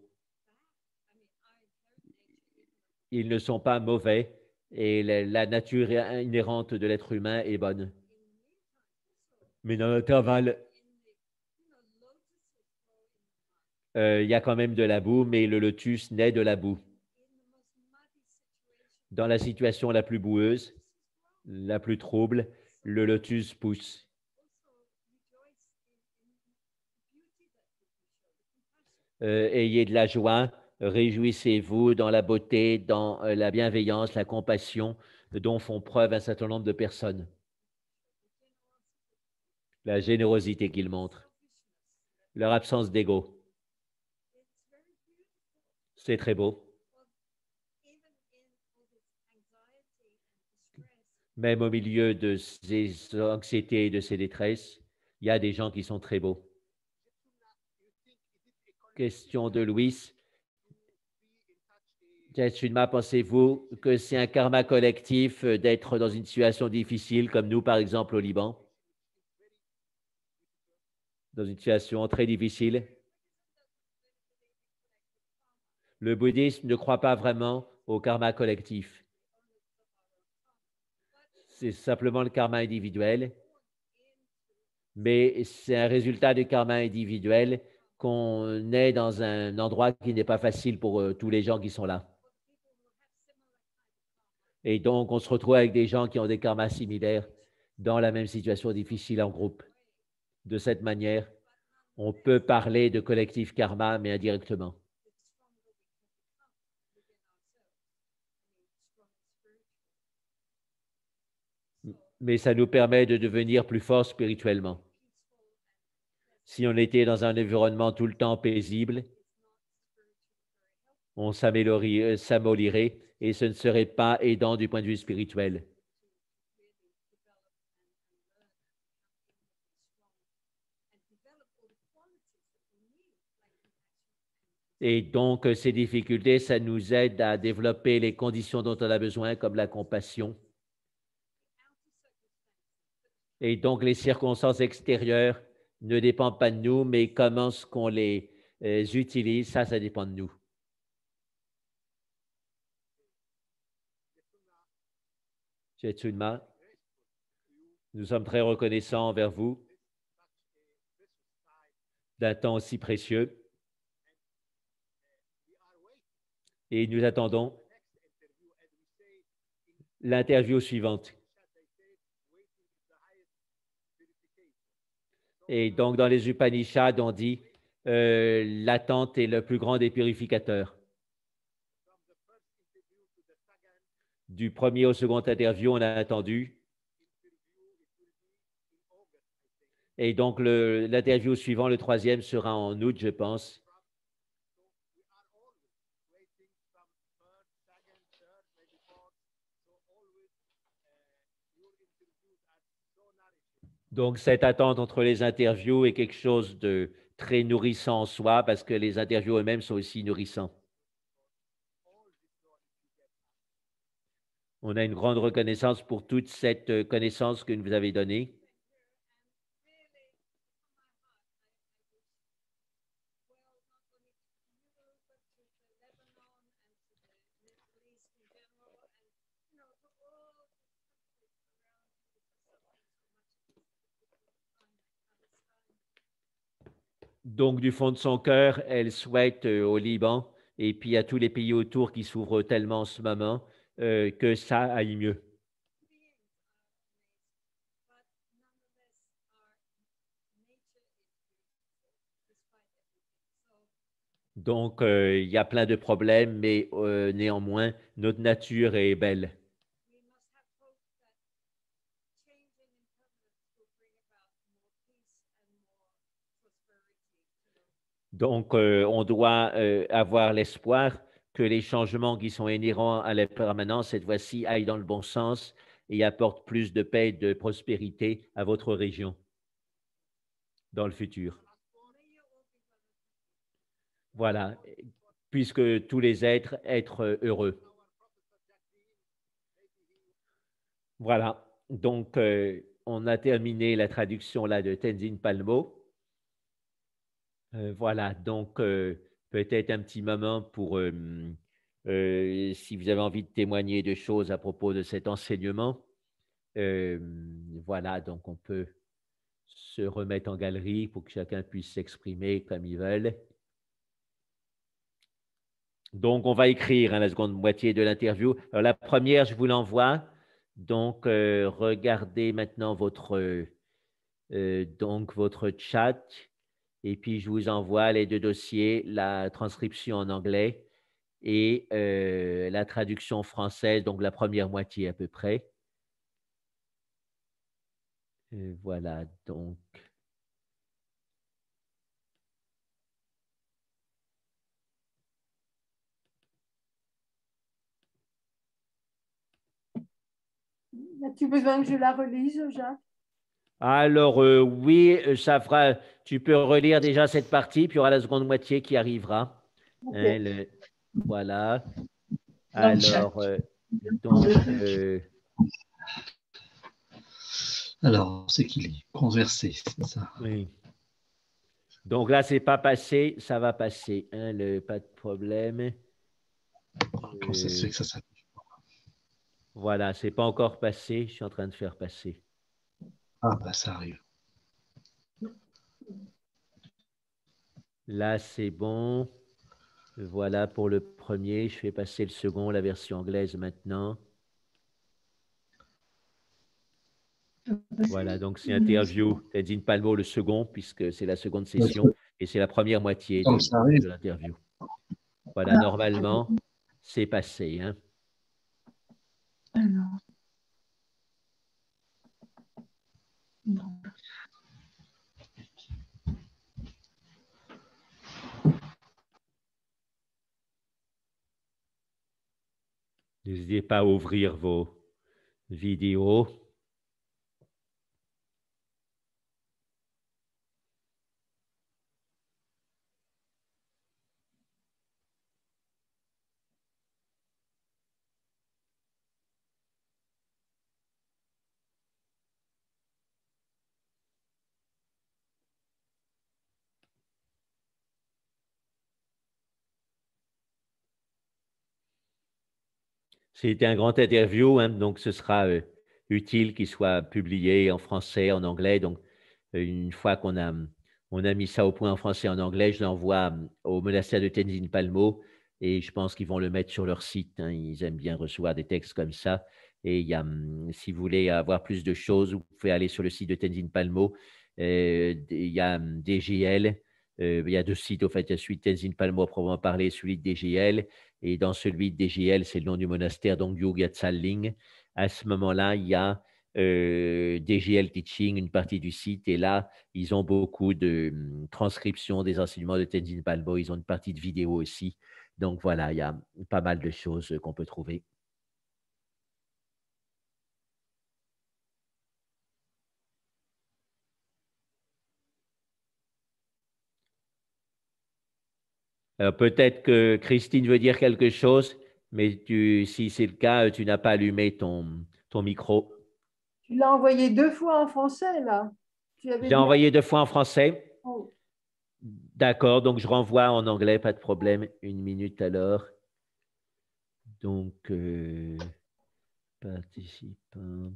Ils ne sont pas mauvais et la nature inhérente de l'être humain est bonne. Mais dans l'intervalle, il y a quand même de la boue, mais le lotus naît de la boue. Dans la situation la plus boueuse, la plus trouble, le lotus pousse. Ayez de la joie, réjouissez-vous dans la beauté, dans la bienveillance, la compassion dont font preuve un certain nombre de personnes. La générosité qu'ils montrent, leur absence d'ego. C'est très beau. Même au milieu de ces anxiétés et de ces détresses, il y a des gens qui sont très beaux. Question de Louis. Jetsunma, pensez-vous que c'est un karma collectif d'être dans une situation difficile comme nous, par exemple, au Liban? Dans une situation très difficile? Le bouddhisme ne croit pas vraiment au karma collectif. C'est simplement le karma individuel, mais c'est un résultat du karma individuel qu'on est dans un endroit qui n'est pas facile pour tous les gens qui sont là. Et donc, on se retrouve avec des gens qui ont des karmas similaires dans la même situation difficile en groupe. De cette manière, on peut parler de collectif karma, mais indirectement. Mais ça nous permet de devenir plus forts spirituellement. Si on était dans un environnement tout le temps paisible, on s'améliorerait et ce ne serait pas aidant du point de vue spirituel. Et donc, ces difficultés, ça nous aide à développer les conditions dont on a besoin, comme la compassion. Et donc, les circonstances extérieures ne dépendent pas de nous, mais comment est-ce qu'on les utilise, ça dépend de nous. Jetsunma, nous sommes très reconnaissants envers vous d'un temps aussi précieux. Et nous attendons l'interview suivante. Et donc, dans les Upanishads, on dit l'attente est le plus grand des purificateurs. Du premier au second interview, on a attendu. Et donc, l'interview suivant, le troisième, sera en août, je pense. Donc, cette attente entre les interviews est quelque chose de très nourrissant en soi parce que les interviews eux-mêmes sont aussi nourrissants. On a une grande reconnaissance pour toute cette connaissance que vous avez donnée. Donc, du fond de son cœur, elle souhaite au Liban et puis à tous les pays autour qui s'ouvrent tellement en ce moment que ça aille mieux. Donc, il y a plein de problèmes, mais néanmoins, notre nature est belle. Donc, on doit avoir l'espoir que les changements qui sont inhérents à la permanence, cette fois-ci, aillent dans le bon sens et apportent plus de paix et de prospérité à votre région dans le futur. Voilà, puisque tous les êtres heureux. Voilà, donc on a terminé la traduction là de Tenzin Palmo. Voilà, donc peut-être un petit moment pour si vous avez envie de témoigner de choses à propos de cet enseignement, voilà, donc on peut se remettre en galerie pour que chacun puisse s'exprimer comme il veut. Donc, on va écrire la seconde moitié de l'interview. Alors, la première, je vous l'envoie. Donc, regardez maintenant votre chat. Et puis, je vous envoie les deux dossiers, la transcription en anglais et la traduction française, donc la première moitié à peu près. Voilà, donc. As-tu besoin que je la relise, Jacques? Alors, oui, ça fera. Tu peux relire déjà cette partie, puis il y aura la seconde moitié qui arrivera. Okay. Voilà. Dans le chat. Alors, donc. Alors, c'est qu'il est conversé, c'est ça. Oui. Donc là, c'est pas passé, ça va passer. Hein, pas de problème. Comment ça se fait que ça s'affiche? Voilà, c'est pas encore passé. Je suis en train de faire passer. Ah, bah ça arrive. Là, c'est bon. Voilà pour le premier. Je fais passer le second, la version anglaise maintenant. Voilà, donc c'est interview Tenzin Palmo, le second, puisque c'est la seconde session et c'est la première moitié de l'interview. Voilà, normalement, c'est passé. Hein. Alors. Non. N'hésitez pas à ouvrir vos vidéos. C'était un grand interview, hein, donc ce sera utile qu'il soit publié en français, en anglais. Donc, une fois qu'on a mis ça au point en français et en anglais, je l'envoie au monastère de Tenzin Palmo et je pense qu'ils vont le mettre sur leur site. Hein. Ils aiment bien recevoir des textes comme ça. Et il y a, si vous voulez avoir plus de choses, vous pouvez aller sur le site de Tenzin Palmo. Il y a DGL. Il y a deux sites, au fait. Il y a celui de Tenzin Palmo à proprement parler, celui de DGL. Et dans celui de DGL, c'est le nom du monastère, donc Yoga Tsalling. À ce moment-là, il y a DGL Teaching, une partie du site. Et là, ils ont beaucoup de transcriptions des enseignements de Tenzin Palmo. Ils ont une partie de vidéo aussi. Donc voilà, il y a pas mal de choses qu'on peut trouver. Peut-être que Christine veut dire quelque chose, mais si c'est le cas, tu n'as pas allumé ton micro. Tu l'as envoyé 2 fois en français, là. J'ai envoyé 2 fois en français. Oh. D'accord, donc je renvoie en anglais, pas de problème. 1 minute alors. Donc, participants.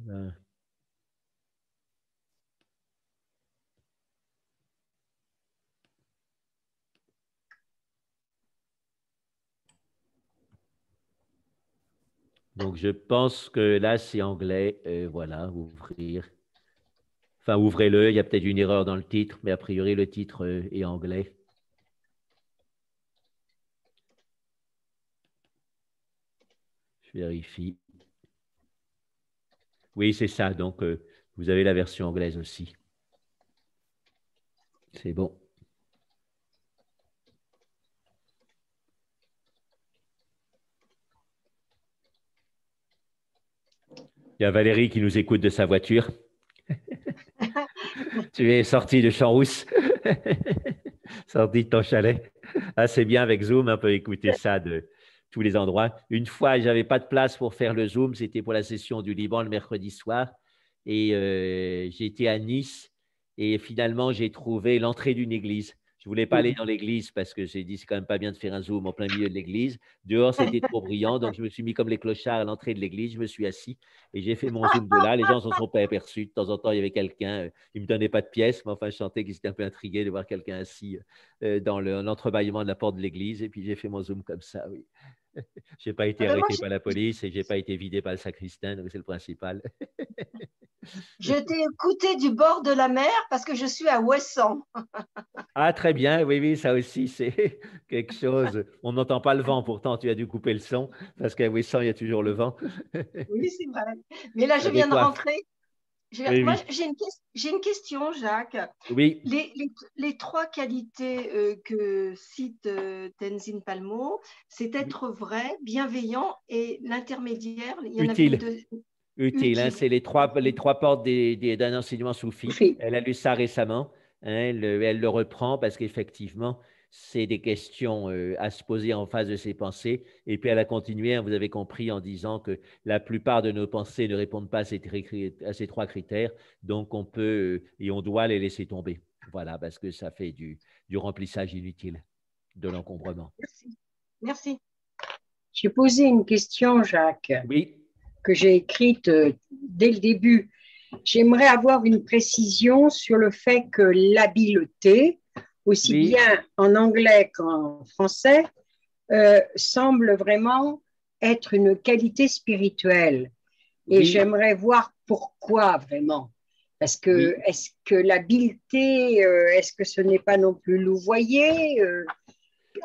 Voilà. Donc, je pense que là, c'est anglais. Voilà, ouvrir. Enfin, ouvrez-le. Il y a peut-être une erreur dans le titre, mais a priori, le titre est anglais. Je vérifie. Oui, c'est ça. Donc, vous avez la version anglaise aussi. C'est bon. Il y a Valérie qui nous écoute de sa voiture. Tu es sorti de Champs-Rousse, sorti de ton chalet. Ah, c'est bien avec Zoom, on peut écouter ça de tous les endroits. Une fois, je n'avais pas de place pour faire le Zoom, c'était pour la session du Liban le mercredi soir. Et j'étais à Nice et finalement, j'ai trouvé l'entrée d'une église. Je ne voulais pas aller dans l'église parce que j'ai dit, c'est quand même pas bien de faire un zoom en plein milieu de l'église. Dehors, c'était trop brillant. Donc, je me suis mis comme les clochards à l'entrée de l'église. Je me suis assis et j'ai fait mon zoom de là. Les gens s'en sont pas aperçus. De temps en temps, il y avait quelqu'un. Il ne me donnait pas de pièces, mais enfin, je sentais qu'ils étaient un peu intrigués de voir quelqu'un assis dans l'entrebâillement de la porte de l'église. Et puis, j'ai fait mon zoom comme ça, oui. Je n'ai pas été Moi, arrêté par la police et je n'ai pas été vidé par le sacristain. Donc, c'est le principal. je t'ai écouté du bord de la mer parce que je suis à Ouessant. Ah, très bien, oui, oui, ça aussi, c'est quelque chose. On n'entend pas le vent, pourtant, tu as dû couper le son, parce qu'à Wesson, il y a toujours le vent. Oui, c'est vrai. Mais là, Ça je viens de décoiffe. rentrer. Oui, Moi, oui, j'ai une question, Jacques. oui, Les trois qualités que cite Tenzin Palmo, c'est oui. être vrai, bienveillant et l'intermédiaire. Il y en avait une Utile, deux. utile, hein, Utile. c'est les trois portes d'un enseignement soufi. Oui. Elle a lu ça récemment, hein, elle le reprend parce qu'effectivement, c'est des questions à se poser en face de ses pensées. Et puis elle a continué, hein, vous avez compris, en disant que la plupart de nos pensées ne répondent pas à ces trois critères. Donc on peut et on doit les laisser tomber. Voilà, parce que ça fait du remplissage inutile, de l'encombrement. Merci. Merci. J'ai posé une question, Jacques, Oui, que j'ai écrite dès le début. J'aimerais avoir une précision sur le fait que l'habileté, aussi oui, bien en anglais qu'en français, semble vraiment être une qualité spirituelle. Et oui, j'aimerais voir pourquoi vraiment. Parce que oui. est-ce que l'habileté, est-ce que ce n'est pas non plus louvoyer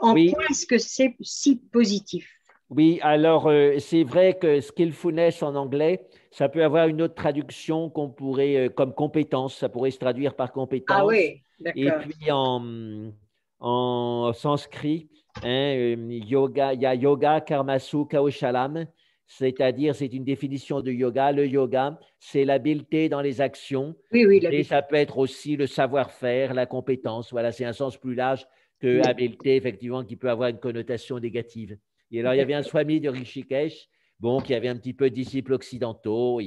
en Oui, quoi est-ce que c'est si positif? oui, alors c'est vrai que skillfulness en anglais, ça peut avoir une autre traduction qu'on pourrait, comme compétence, ça pourrait se traduire par Ah compétence. oui, Et d'accord. puis en sanskrit, hein, yoga, il y a yoga, karmasu, kaushalam, c'est-à-dire c'est une définition de yoga. Le yoga, c'est l'habileté dans les actions, Oui, oui, mais ça l'habileté. peut être aussi le savoir-faire, la compétence. Voilà, c'est un sens plus large que habileté, effectivement, qui peut avoir une connotation négative. Et alors, il y avait un swami de Rishikesh, bon, qui avait un petit peu de disciples occidentaux.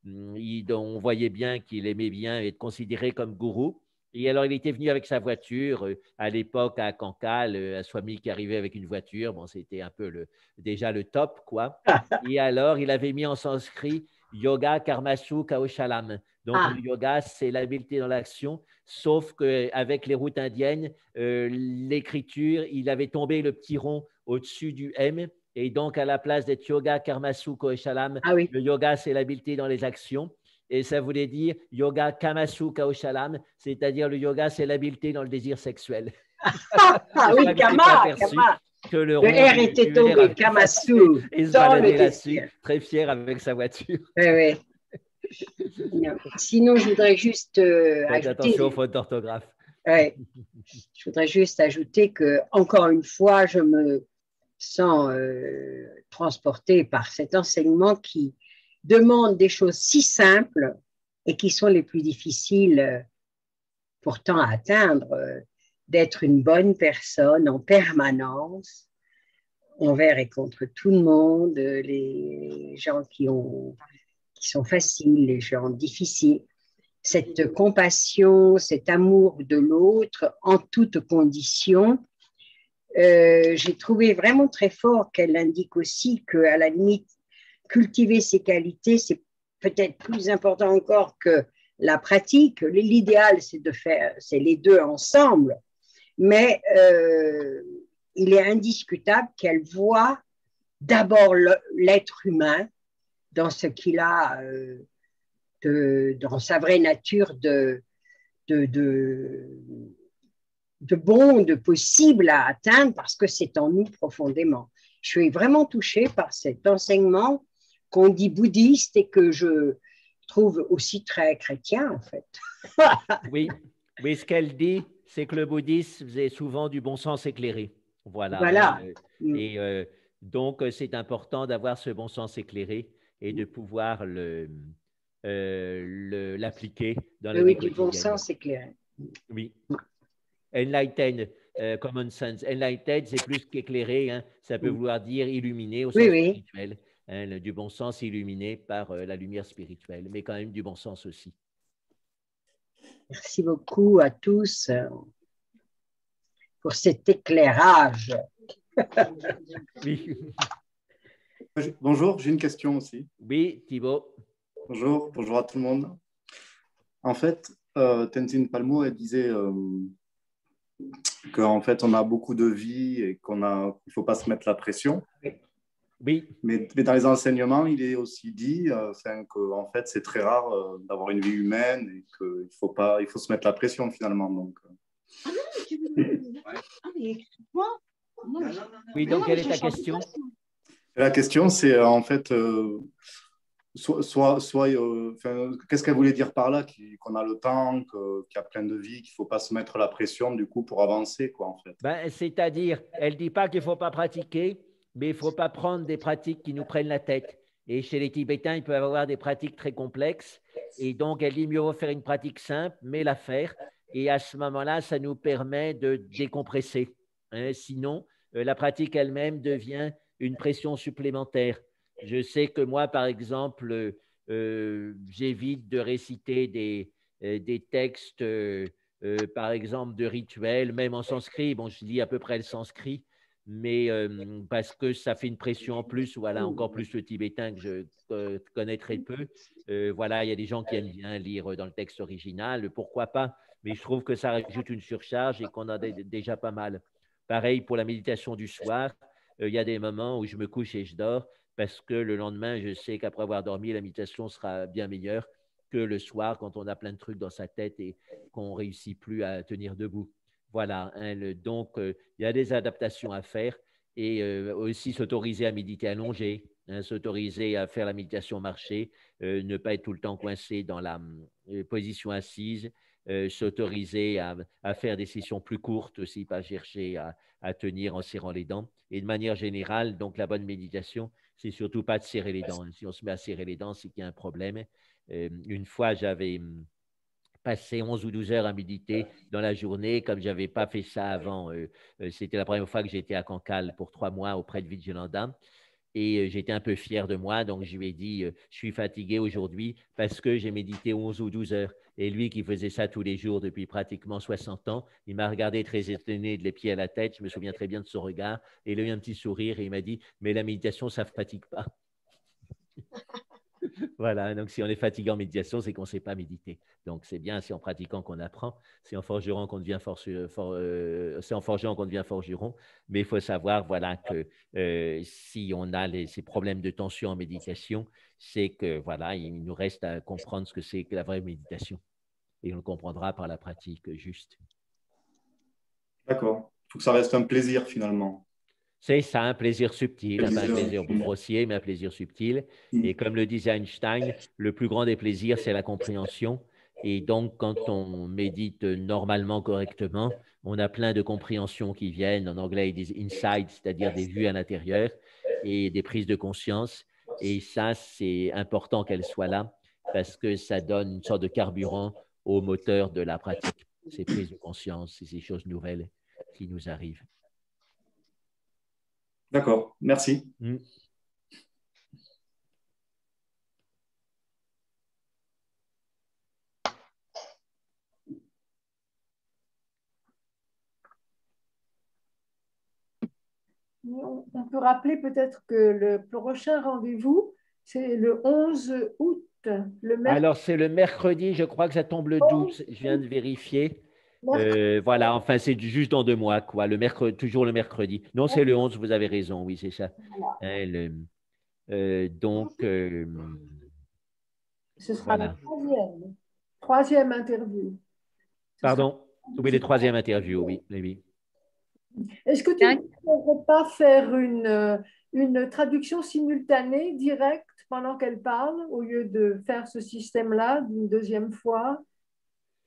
On voyait bien qu'il aimait bien être considéré comme gourou. Et alors, il était venu avec sa voiture, à l'époque, à Cancale, un swami qui arrivait avec une voiture. Bon, c'était un peu déjà le top, quoi. Et alors, il avait mis en sanskrit yoga, karmasu, kaushalam. Donc, le Ah, yoga, c'est l'habileté dans l'action, sauf qu'avec les routes indiennes, l'écriture, il avait tombé le petit rond au-dessus du M. Et donc, à la place d'être yoga, karmasu, kaushalam, ah oui. le yoga, c'est l'habileté dans les actions. Et ça voulait dire yoga, kamasu, kaushalam, c'est-à-dire le yoga, c'est l'habileté dans le désir sexuel. Ah Je crois oui, qu'il ne s'est pas aperçu Kama. que le Le rond R était du R tombé, avait effacé Kamasu, et se dans le baladait là-dessus, désir. très fier avec sa voiture. Oui, oui. Non. Sinon, je voudrais juste Faites attention aux ajouter, fautes d'orthographe. ouais, je voudrais juste ajouter que, encore une fois, je me sens transportée par cet enseignement qui demande des choses si simples et qui sont les plus difficiles pourtant à atteindre, d'être une bonne personne en permanence envers et contre tout le monde, les gens qui sont faciles, les gens difficiles. Cette compassion, cet amour de l'autre en toutes conditions, j'ai trouvé vraiment très fort qu'elle indique aussi qu'à la limite, cultiver ces qualités, c'est peut-être plus important encore que la pratique. L'idéal, c'est de faire, c'est les deux ensemble, mais il est indiscutable qu'elle voit d'abord l'être humain dans ce qu'il a, dans sa vraie nature de, de, de bon, de possible à atteindre, parce que c'est en nous profondément. Je suis vraiment touchée par cet enseignement qu'on dit bouddhiste et que je trouve aussi très chrétien, en fait. Oui, oui, ce qu'elle dit, c'est que le bouddhisme est souvent du bon sens éclairé. Voilà, hein, Voilà. et donc, c'est important d'avoir ce bon sens éclairé et de pouvoir l'appliquer dans la vie Oui, du bon quotidienne. sens éclairé. Oui. Enlightened, common sense. Enlightened, c'est plus qu'éclairé, hein, ça peut vouloir dire illuminé au Oui, sens oui. spirituel, hein, du bon sens illuminé par la lumière spirituelle, mais quand même du bon sens aussi. Merci beaucoup à tous. pour cet éclairage. Oui, Bonjour, j'ai une question aussi. oui, Thibaut. Bonjour, bonjour à tout le monde. En fait, Tenzin Palmo, elle disait qu'en fait, on a beaucoup de vie et qu'il ne faut pas se mettre la pression. Oui, Mais dans les enseignements, il est aussi dit qu'en fait, c'est très rare d'avoir une vie humaine et qu'il faut se mettre la pression finalement. Donc, oui, donc quelle est ta question? la question, c'est en fait, qu'est-ce qu'elle voulait dire par là? Qu'on a le temps, qu'il y a plein de vie, qu'il ne faut pas se mettre la pression du coup pour avancer, quoi, en fait. Ben, c'est-à-dire, elle ne dit pas qu'il ne faut pas pratiquer, mais il ne faut pas prendre des pratiques qui nous prennent la tête. Et chez les Tibétains, ils peuvent avoir des pratiques très complexes. Et donc, elle dit mieux vaut faire une pratique simple, mais la faire. Et à ce moment-là, ça nous permet de décompresser. Hein, sinon, la pratique elle-même devient une pression supplémentaire. Je sais que moi, par exemple, j'évite de réciter des textes par exemple, de rituels, même en sanskrit. Bon, je lis à peu près le sanskrit, mais parce que ça fait une pression en plus, voilà, encore plus le tibétain que je connais très peu. Voilà, il y a des gens qui aiment bien lire dans le texte original, pourquoi pas, mais je trouve que ça rajoute une surcharge et qu'on a déjà pas mal. Pareil pour la méditation du soir, il y a des moments où je me couche et je dors parce que le lendemain, je sais qu'après avoir dormi, la méditation sera bien meilleure que le soir quand on a plein de trucs dans sa tête et qu'on ne réussit plus à tenir debout. Voilà, hein, donc il y a des adaptations à faire et aussi s'autoriser à méditer allongé, hein, s'autoriser à faire la méditation marchée, ne pas être tout le temps coincé dans la position assise, s'autoriser à faire des sessions plus courtes aussi, pas chercher à tenir en serrant les dents. Et de manière générale, donc la bonne méditation, c'est surtout pas de serrer les dents. Si on se met à serrer les dents, c'est qu'il y a un problème. Une fois, j'avais passer 11 ou 12 heures à méditer dans la journée, comme je n'avais pas fait ça avant. C'était la première fois que j'étais à Cancale pour 3 mois auprès de Vijayananda. Et j'étais un peu fier de moi, donc je lui ai dit, je suis fatigué aujourd'hui parce que j'ai médité 11 ou 12 heures. Et lui qui faisait ça tous les jours depuis pratiquement 60 ans, il m'a regardé très étonné de les pieds à la tête, je me souviens très bien de son regard, et il a eu un petit sourire et il m'a dit, mais la méditation, ça ne fatigue pas. Voilà, donc si on est fatigué en méditation, c'est qu'on ne sait pas méditer. Donc c'est bien, c'est en pratiquant qu'on apprend, c'est en forgeron qu'on devient c'est en forgeant qu'on devient forgeron, mais il faut savoir voilà, que si on a ces problèmes de tension en méditation, c'est que voilà, il nous reste à comprendre ce que c'est que la vraie méditation. Et on le comprendra par la pratique juste. D'accord. Il faut que ça reste un plaisir finalement. C'est ça, un plaisir subtil, un plaisir grossier, mais un plaisir subtil. Et comme le disait Einstein, le plus grand des plaisirs, c'est la compréhension. Et donc, quand on médite normalement, correctement, on a plein de compréhensions qui viennent. En anglais, ils disent insights, c'est-à-dire des vues à l'intérieur et des prises de conscience. Et ça, c'est important qu'elles soient là parce que ça donne une sorte de carburant au moteur de la pratique. Ces prises de conscience, ces choses nouvelles qui nous arrivent. D'accord, merci. On peut rappeler peut-être que le prochain rendez-vous, c'est le 11 août. Alors, c'est le mercredi, je crois que ça tombe le 12, je viens de vérifier. Voilà, enfin, c'est juste dans 2 mois, quoi. Toujours le mercredi. Non, c'est le 11, vous avez raison, oui, c'est ça. Voilà. Donc, ce sera la troisième interview. Pardon, oui, le 3e interview, oui. Oui. Est-ce que tu ne pourrais pas faire une traduction simultanée, directe, pendant qu'elle parle, au lieu de faire ce système-là d'une deuxième fois,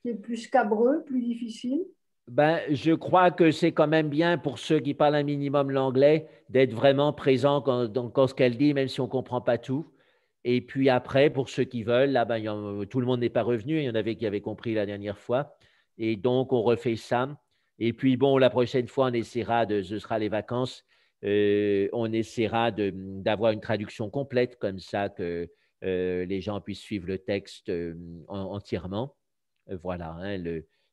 qui est plus scabreux, plus difficile? Ben, je crois que c'est quand même bien pour ceux qui parlent un minimum l'anglais d'être vraiment présents dans ce qu'elle dit, même si on ne comprend pas tout. Et puis après, pour ceux qui veulent, là, ben, tout le monde n'est pas revenu. Il y en avait qui avaient compris la dernière fois. Et donc, on refait ça. Et puis, bon, la prochaine fois, on essaiera ce sera les vacances, on essaiera d'avoir une traduction complète, comme ça que les gens puissent suivre le texte entièrement. Voilà, hein,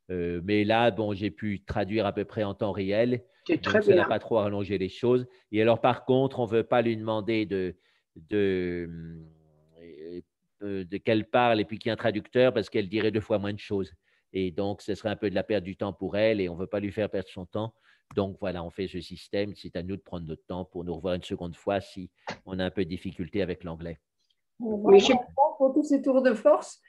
Mais là, bon, j'ai pu traduire à peu près en temps réel. C'est très Donc, ça n'a bien. pas trop rallongé les choses. Et alors, par contre, on ne veut pas lui demander qu'elle parle et puis qu'il y ait un traducteur parce qu'elle dirait 2 fois moins de choses. Et donc, ce serait un peu de la perte du temps pour elle et on ne veut pas lui faire perdre son temps. Donc, voilà, on fait ce système. C'est à nous de prendre notre temps pour nous revoir une seconde fois si on a un peu de difficulté avec l'anglais. Bravo à toi pour tous ces tours de force.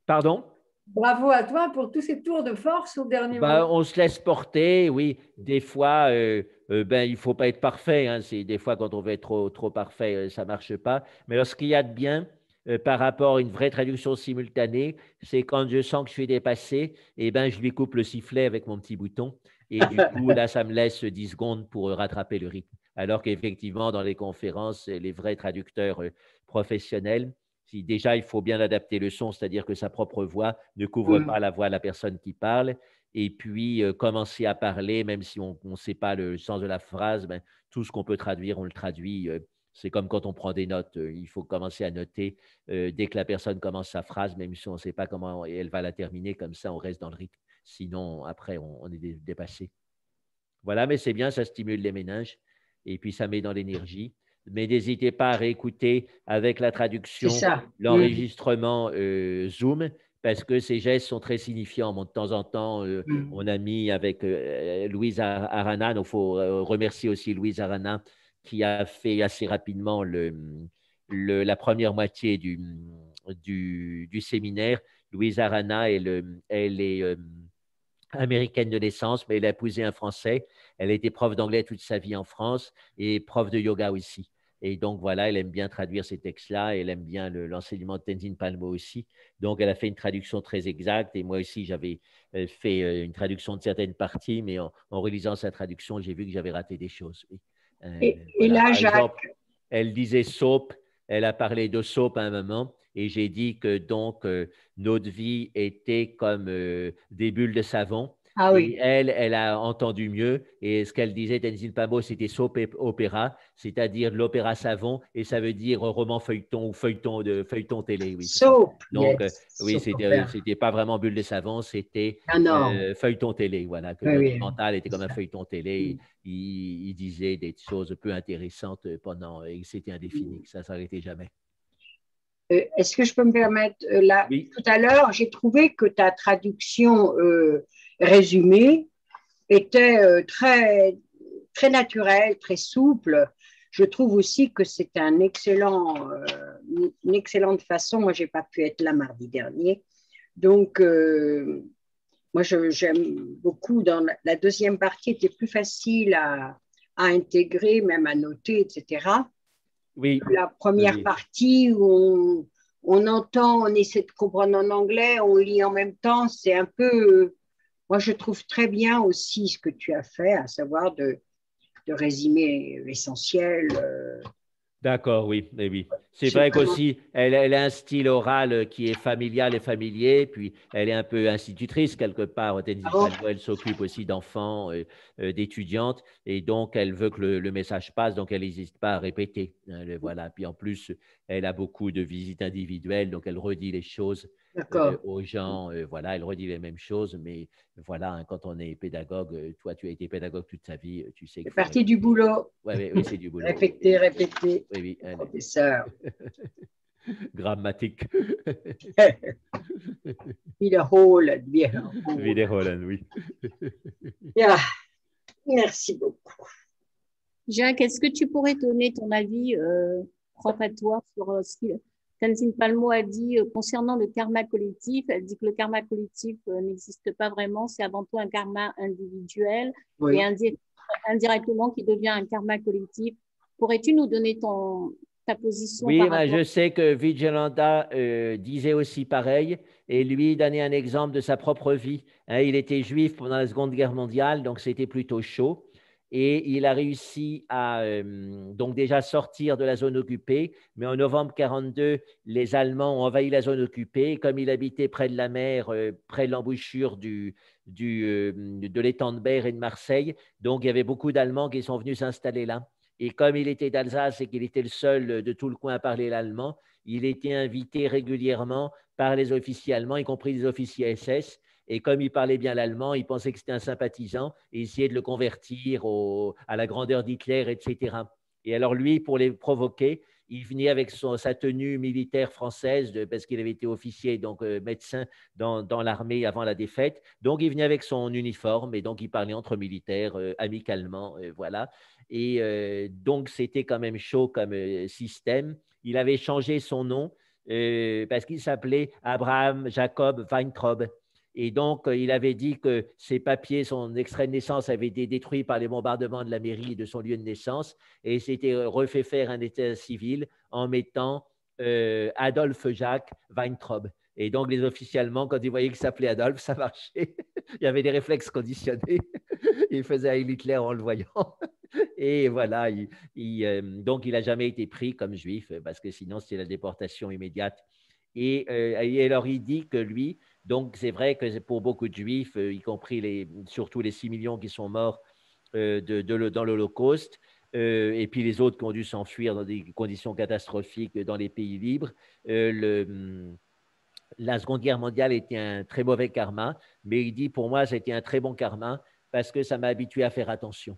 Pardon? Bravo à toi pour tous ces tours de force au dernier moment. On se laisse porter, oui. Des fois, il ne faut pas être parfait. Hein. Des fois, quand on veut être trop parfait, ça ne marche pas. Mais alors, ce qu'il y a de bien par rapport à une vraie traduction simultanée, c'est quand je sens que je suis dépassé, je lui coupe le sifflet avec mon petit bouton. Et du coup, là, ça me laisse 10 secondes pour rattraper le rythme. Alors qu'effectivement, dans les conférences, les vrais traducteurs professionnels, déjà, il faut bien adapter le son, c'est-à-dire que sa propre voix ne couvre pas la voix de la personne qui parle. Et puis, commencer à parler, même si on ne sait pas le sens de la phrase, tout ce qu'on peut traduire, on le traduit. C'est comme quand on prend des notes. Il faut commencer à noter dès que la personne commence sa phrase, même si on ne sait pas comment elle va la terminer. Comme ça, on reste dans le rythme. Sinon, après, on est dépassé. Voilà, mais c'est bien, ça stimule les méninges. Et puis, ça met dans l'énergie. Mais n'hésitez pas à réécouter avec la traduction l'enregistrement Zoom, parce que ces gestes sont très signifiants. Bon, de temps en temps, on a mis avec Louise Arana, donc il faut remercier aussi Louise Arana, qui a fait assez rapidement la première moitié du séminaire. Louise Arana, elle est américaine de naissance, mais elle a épousé un Français. Elle a été prof d'anglais toute sa vie en France et prof de yoga aussi. Et donc, voilà, elle aime bien traduire ces textes-là. Elle aime bien l'enseignement de Tenzin Palmo aussi. Donc, elle a fait une traduction très exacte. Et moi aussi, j'avais fait une traduction de certaines parties, mais en relisant sa traduction, j'ai vu que j'avais raté des choses. Oui. Et là, par Jacques… exemple, elle disait soap. Elle a parlé de soap à un moment. Et j'ai dit que donc notre vie était comme des bulles de savon. Ah oui. Et elle a entendu mieux. Et ce qu'elle disait, Tenzin Palmo, c'était soap opéra, c'est-à-dire l'opéra savon. Et ça veut dire roman feuilleton ou feuilleton télé. Oui, soap. Donc, Yes. oui, c'était pas vraiment bulle de savon, c'était feuilleton télé. Voilà, que notre mental était comme un feuilleton télé. Il disait des choses peu intéressantes pendant, et c'était indéfini, ça ne s'arrêtait jamais. Est-ce que je peux me permettre, là, tout à l'heure, j'ai trouvé que ta traduction résumée était très, très naturelle, très souple. Je trouve aussi que c'est une excellente façon. Moi, je n'ai pas pu être là mardi dernier. Donc, moi, j'aime beaucoup. Dans la deuxième partie, était plus facile à intégrer, même à noter, etc. Oui. La première partie où on entend, on essaie de comprendre en anglais, on lit en même temps, c'est un peu… moi, je trouve très bien aussi ce que tu as fait, à savoir de résumer l'essentiel. D'accord, oui, oui. C'est vrai qu'aussi, elle a un style oral qui est familial et familier, puis elle est un peu institutrice quelque part. Elle s'occupe aussi d'enfants, d'étudiantes, et donc elle veut que le message passe, donc elle n'hésite pas à répéter. Voilà. Puis en plus, elle a beaucoup de visites individuelles, donc elle redit les choses aux gens. Voilà, elle redit les mêmes choses, mais voilà, hein, quand on est pédagogue, toi, tu as été pédagogue toute ta vie, tu sais que… C'est partie du boulot. Oui, c'est du boulot. Répéter. Oui, professeur. Grammatique. Wiederholen, oui. Yeah. Merci beaucoup. Jacques, est-ce que tu pourrais donner ton avis propre à toi sur ce que Tenzin Palmo a dit concernant le karma collectif? Elle dit que le karma collectif n'existe pas vraiment, c'est avant tout un karma individuel et indirectement qui devient un karma collectif. Pourrais-tu nous donner ta position? Oui, je sais que Vijayananda disait aussi pareil, et lui donnait un exemple de sa propre vie. Hein, il était juif pendant la Seconde Guerre mondiale, donc c'était plutôt chaud. Et il a réussi à donc déjà sortir de la zone occupée, mais en novembre 1942, les Allemands ont envahi la zone occupée. Et comme il habitait près de la mer, près de l'embouchure de l'étang de Berre et de Marseille, donc il y avait beaucoup d'Allemands qui sont venus s'installer là. Et comme il était d'Alsace et qu'il était le seul de tout le coin à parler l'allemand, il était invité régulièrement par les officiers allemands, y compris les officiers SS. Et comme il parlait bien l'allemand, il pensait que c'était un sympathisant et essayait de le convertir à la grandeur d'Hitler, etc. Et alors lui, pour les provoquer, il venait avec sa tenue militaire française, parce qu'il avait été officier, donc médecin dans l'armée avant la défaite. Donc, il venait avec son uniforme et donc il parlait entre militaires amicalement. Voilà. Et donc, c'était quand même chaud comme système. Il avait changé son nom parce qu'il s'appelait Abraham Jacob Weintraub. Et donc, il avait dit que ses papiers, son extrait de naissance avait été détruit par les bombardements de la mairie de son lieu de naissance et s'était refait faire un état civil en mettant Adolphe Jacques Weintraub. Et donc, les officiellement, quand ils voyaient qu'il s'appelait Adolphe, ça marchait. Il y avait des réflexes conditionnés. Il faisait avec Hitler en le voyant. Et voilà, donc il n'a jamais été pris comme juif parce que sinon, c'était la déportation immédiate. Et alors, il dit que lui, donc c'est vrai que pour beaucoup de juifs, y compris surtout les 6 millions qui sont morts dans l'Holocauste, et puis les autres qui ont dû s'enfuir dans des conditions catastrophiques dans les pays libres, la Seconde Guerre mondiale était un très mauvais karma, mais il dit pour moi, c'était un très bon karma parce que ça m'a habitué à faire attention.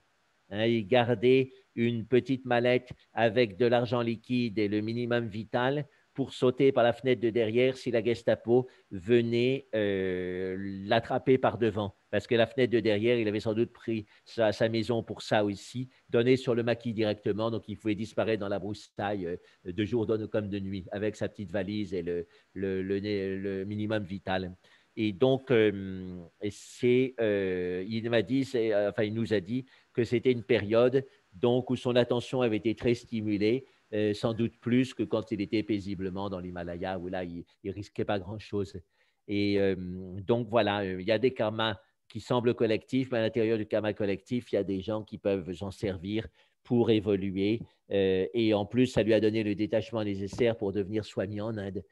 Il gardait une petite mallette avec de l'argent liquide et le minimum vital pour sauter par la fenêtre de derrière si la Gestapo venait l'attraper par devant. Parce que la fenêtre de derrière, il avait sans doute pris sa maison pour ça aussi, donné sur le maquis directement, donc il pouvait disparaître dans la broussaille de jour comme de nuit, avec sa petite valise et le minimum vital. Et donc, il nous a dit que c'était une période donc, où son attention avait été très stimulée, sans doute plus que quand il était paisiblement dans l'Himalaya, où là, il ne risquait pas grand-chose. Et donc, voilà, il y a des karmas qui semblent collectifs, mais à l'intérieur du karma collectif, il y a des gens qui peuvent s'en servir pour évoluer. Et en plus, ça lui a donné le détachement nécessaire pour devenir swami en Inde.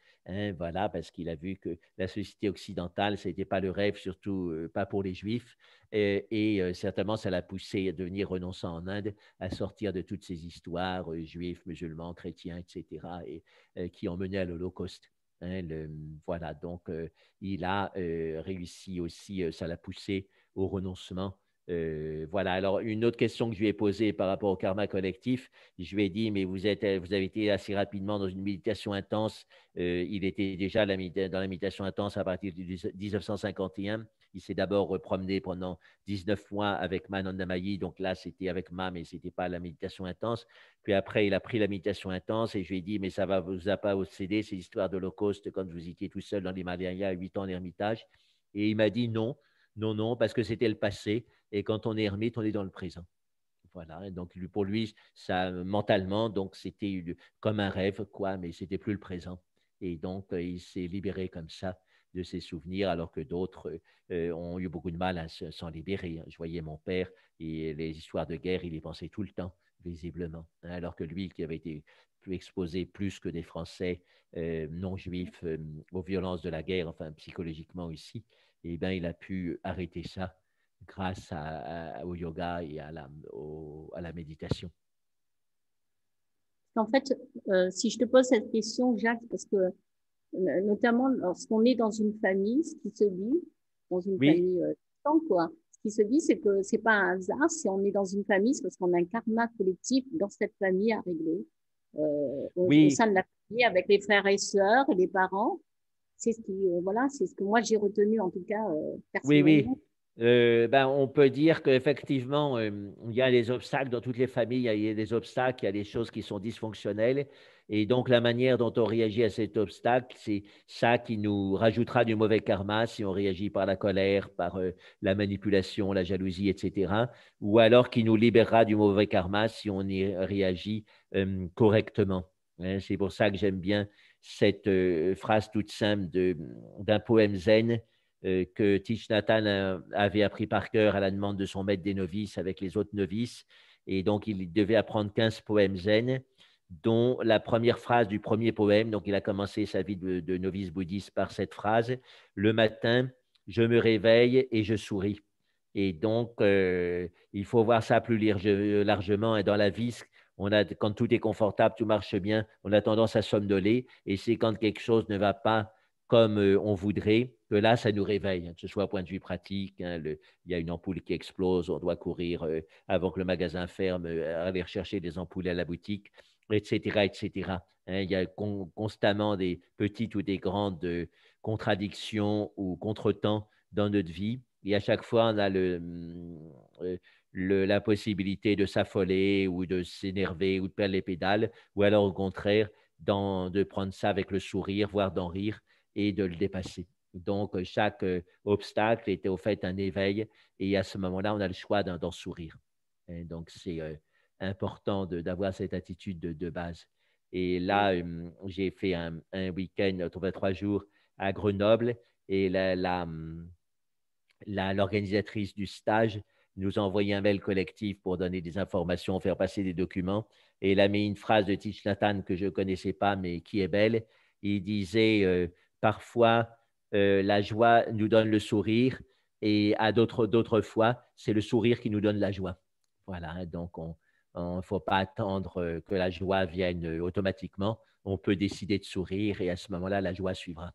Voilà, parce qu'il a vu que la société occidentale, ce n'était pas le rêve, surtout pas pour les Juifs. Et certainement, ça l'a poussé à devenir renonçant en Inde, à sortir de toutes ces histoires juifs, musulmans, chrétiens, etc., et qui ont mené à l'Holocauste. Voilà, donc il a réussi aussi, ça l'a poussé au renoncement. Voilà, alors une autre question que je lui ai posée par rapport au karma collectif, je lui ai dit, mais vous avez été assez rapidement dans une méditation intense. Il était déjà dans la méditation intense à partir de 1951. Il s'est d'abord promené pendant 19 mois avec Mananda Mayi, donc là c'était avec Ma, mais ce n'était pas la méditation intense. Puis après, il a pris la méditation intense et je lui ai dit, mais ça ne vous a pas obsédé ces histoires d'Holocauste quand vous étiez tout seul dans l'Himalaya, 8 ans d'ermitage. Et il m'a dit non, parce que c'était le passé. Et quand on est ermite, on est dans le présent. Voilà. Et donc, pour lui, ça, mentalement, donc c'était comme un rêve, quoi, mais ce n'était plus le présent. Et donc, il s'est libéré comme ça de ses souvenirs, alors que d'autres ont eu beaucoup de mal à s'en libérer. Je voyais mon père et les histoires de guerre, il y pensait tout le temps, visiblement. Alors que lui, qui avait été exposé plus que des Français non-juifs aux violences de la guerre, enfin psychologiquement aussi, eh bien, il a pu arrêter ça grâce au yoga et à la méditation. En fait, si je te pose cette question, Jacques, parce que notamment lorsqu'on est dans une famille, ce qui se vit, dans une famille quoi, ce qui se vit, c'est que ce n'est pas un hasard. Si on est dans une famille, c'est parce qu'on a un karma collectif dans cette famille à régler, au sein de la famille, avec les frères et sœurs et les parents. C'est ce que moi j'ai retenu en tout cas personnellement. Oui. On peut dire qu'effectivement, il y a des obstacles dans toutes les familles, il y a des obstacles, il y a des choses qui sont dysfonctionnelles. Et donc, la manière dont on réagit à cet obstacle, c'est ça qui nous rajoutera du mauvais karma si on réagit par la colère, par la manipulation, la jalousie, etc. Ou alors qui nous libérera du mauvais karma si on y réagit correctement. C'est pour ça que j'aime bien cette phrase toute simple d'un poème zen que Thich Nhat Hanh avait appris par cœur à la demande de son maître des novices avec les autres novices. Et donc, il devait apprendre 15 poèmes zen, dont la première phrase du premier poème. Donc, il a commencé sa vie de novice bouddhiste par cette phrase. Le matin, je me réveille et je souris. Et donc, il faut voir ça plus largement. Et dans la vie, quand tout est confortable, tout marche bien, on a tendance à somnoler. Et c'est quand quelque chose ne va pas comme on voudrait, que là, ça nous réveille, hein, que ce soit au point de vue pratique. Hein, il y a une ampoule qui explose, on doit courir avant que le magasin ferme, aller chercher des ampoules à la boutique, etc., etc. Hein, il y a constamment des petites ou des grandes contradictions ou contretemps dans notre vie. Et à chaque fois, on a la possibilité de s'affoler ou de s'énerver ou de perdre les pédales, ou alors au contraire, de prendre ça avec le sourire, voire d'en rire et de le dépasser. Donc, chaque obstacle était au fait un éveil et à ce moment-là, on a le choix d'en sourire. Et donc, c'est important d'avoir cette attitude de base. Et là, j'ai fait un week-end, 3 jours à Grenoble et l'organisatrice du stage nous a envoyé un mail collectif pour donner des informations, faire passer des documents. Et elle a mis une phrase de Thich Nhat Hanh que je ne connaissais pas, mais qui est belle. Il disait parfois, la joie nous donne le sourire et à d'autres fois, c'est le sourire qui nous donne la joie. Voilà, donc il ne faut pas attendre que la joie vienne automatiquement. On peut décider de sourire et à ce moment-là, la joie suivra.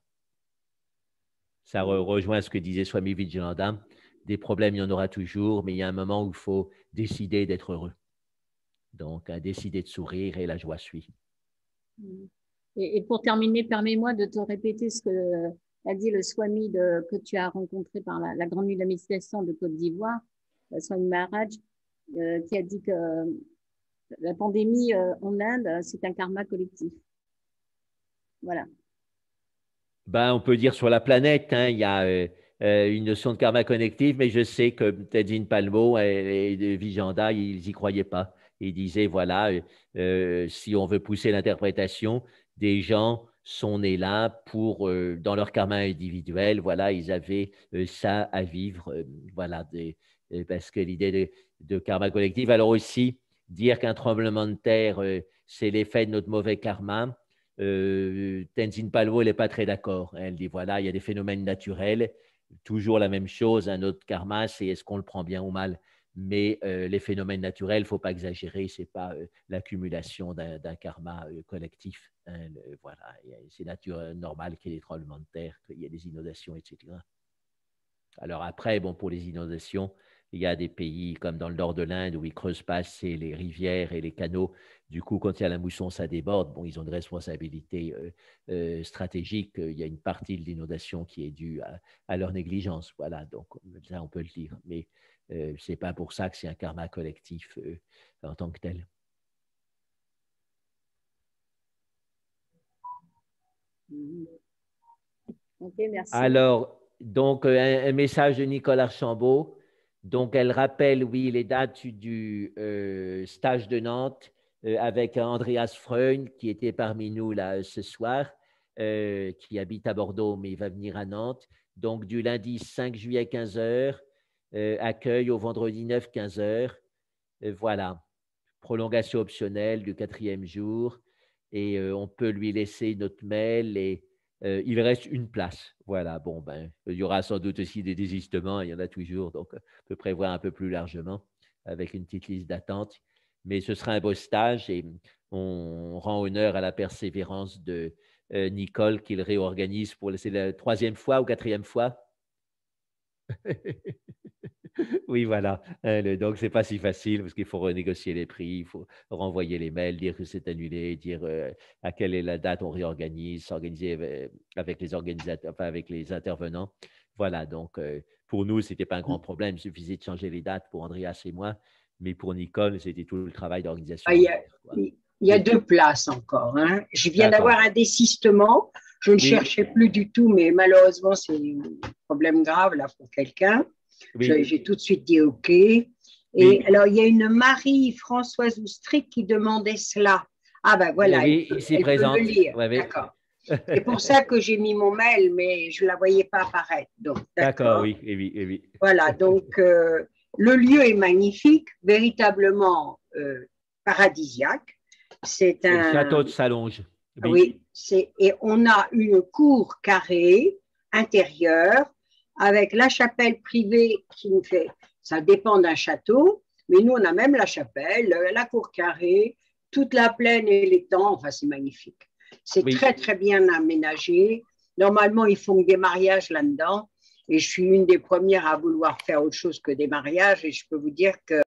Ça rejoint ce que disait Swami Vivekananda. Des problèmes, il y en aura toujours, mais il y a un moment où il faut décider d'être heureux. Donc, décider de sourire et la joie suit. Et pour terminer, permets-moi de te répéter ce que a dit le Swami que tu as rencontré par la Grande Nuit de la Méditation de Côte d'Ivoire, le Swami Maharaj, qui a dit que la pandémie en Inde, c'est un karma collectif. Voilà. Ben, on peut dire sur la planète, hein, il y a une notion de karma collectif, mais je sais que Tenzin Palmo et Vijayanda, ils n'y croyaient pas. Ils disaient, voilà, si on veut pousser l'interprétation, des gens sont nés là pour, dans leur karma individuel, voilà, ils avaient ça à vivre, voilà, parce que l'idée de karma collectif, alors aussi, dire qu'un tremblement de terre, c'est l'effet de notre mauvais karma, Tenzin Palmo, elle n'est pas très d'accord. Elle dit, voilà, il y a des phénomènes naturels, toujours la même chose, un autre karma, c'est est-ce qu'on le prend bien ou mal. Mais les phénomènes naturels, il ne faut pas exagérer, ce n'est pas l'accumulation d'un karma collectif. Hein, voilà, c'est normal qu'il y ait des tremblements de terre, qu'il y ait des inondations, etc. Alors après, bon, pour les inondations, il y a des pays comme dans le nord de l'Inde où ils creusent pas assez les rivières et les canaux. Du coup, quand il y a la mousson, ça déborde. Bon, ils ont une responsabilité stratégique. Il y a une partie de l'inondation qui est due à leur négligence. Voilà, donc ça, on peut le dire. Mais ce n'est pas pour ça que c'est un karma collectif en tant que tel. Ok, merci. Alors, donc, un message de Nicole Archambault. Donc, elle rappelle, oui, les dates du stage de Nantes avec Andreas Freund, qui était parmi nous là ce soir, qui habite à Bordeaux, mais il va venir à Nantes. Donc, du lundi 5 juillet 15h, accueil au vendredi 9 15h. Voilà, prolongation optionnelle du 4e jour. Et on peut lui laisser notre mail et il reste une place. Voilà, bon, ben, il y aura sans doute aussi des désistements, il y en a toujours, donc on peut prévoir un peu plus largement avec une petite liste d'attente. Mais ce sera un beau stage et on rend honneur à la persévérance de Nicole qu'il réorganise pour c'est la 3e fois ou 4e fois. Oui, voilà. Donc, ce n'est pas si facile parce qu'il faut renégocier les prix, il faut renvoyer les mails, dire que c'est annulé, dire à quelle est la date on réorganise, s'organiser avec les organisateurs, enfin avec les intervenants. Voilà, donc pour nous, ce n'était pas un grand problème. Il suffisait de changer les dates pour Andreas et moi, mais pour Nicole, c'était tout le travail d'organisation. Il y a 2 places encore. Hein. Je viens d'avoir un désistement. Je ne cherchais plus du tout, mais malheureusement, c'est un problème grave là pour quelqu'un. Oui. J'ai tout de suite dit OK. Et alors, il y a une Marie-Françoise Oustric qui demandait cela. Ah ben voilà, oui, elle peut le lire. Ouais, d'accord. C'est pour ça que j'ai mis mon mail, mais je ne la voyais pas apparaître. D'accord, oui, oui. Voilà, donc le lieu est magnifique, véritablement paradisiaque. C'est un château de Salonge. Oui, et on a une cour carrée intérieure avec la chapelle privée qui nous fait, ça dépend d'un château, mais nous on a même la chapelle, la cour carrée, toute la plaine et l'étang, enfin c'est magnifique. C'est très très bien aménagé Normalement, ils font des mariages là-dedans. Et je suis une des premières à vouloir faire autre chose que des mariages. Et je peux vous dire que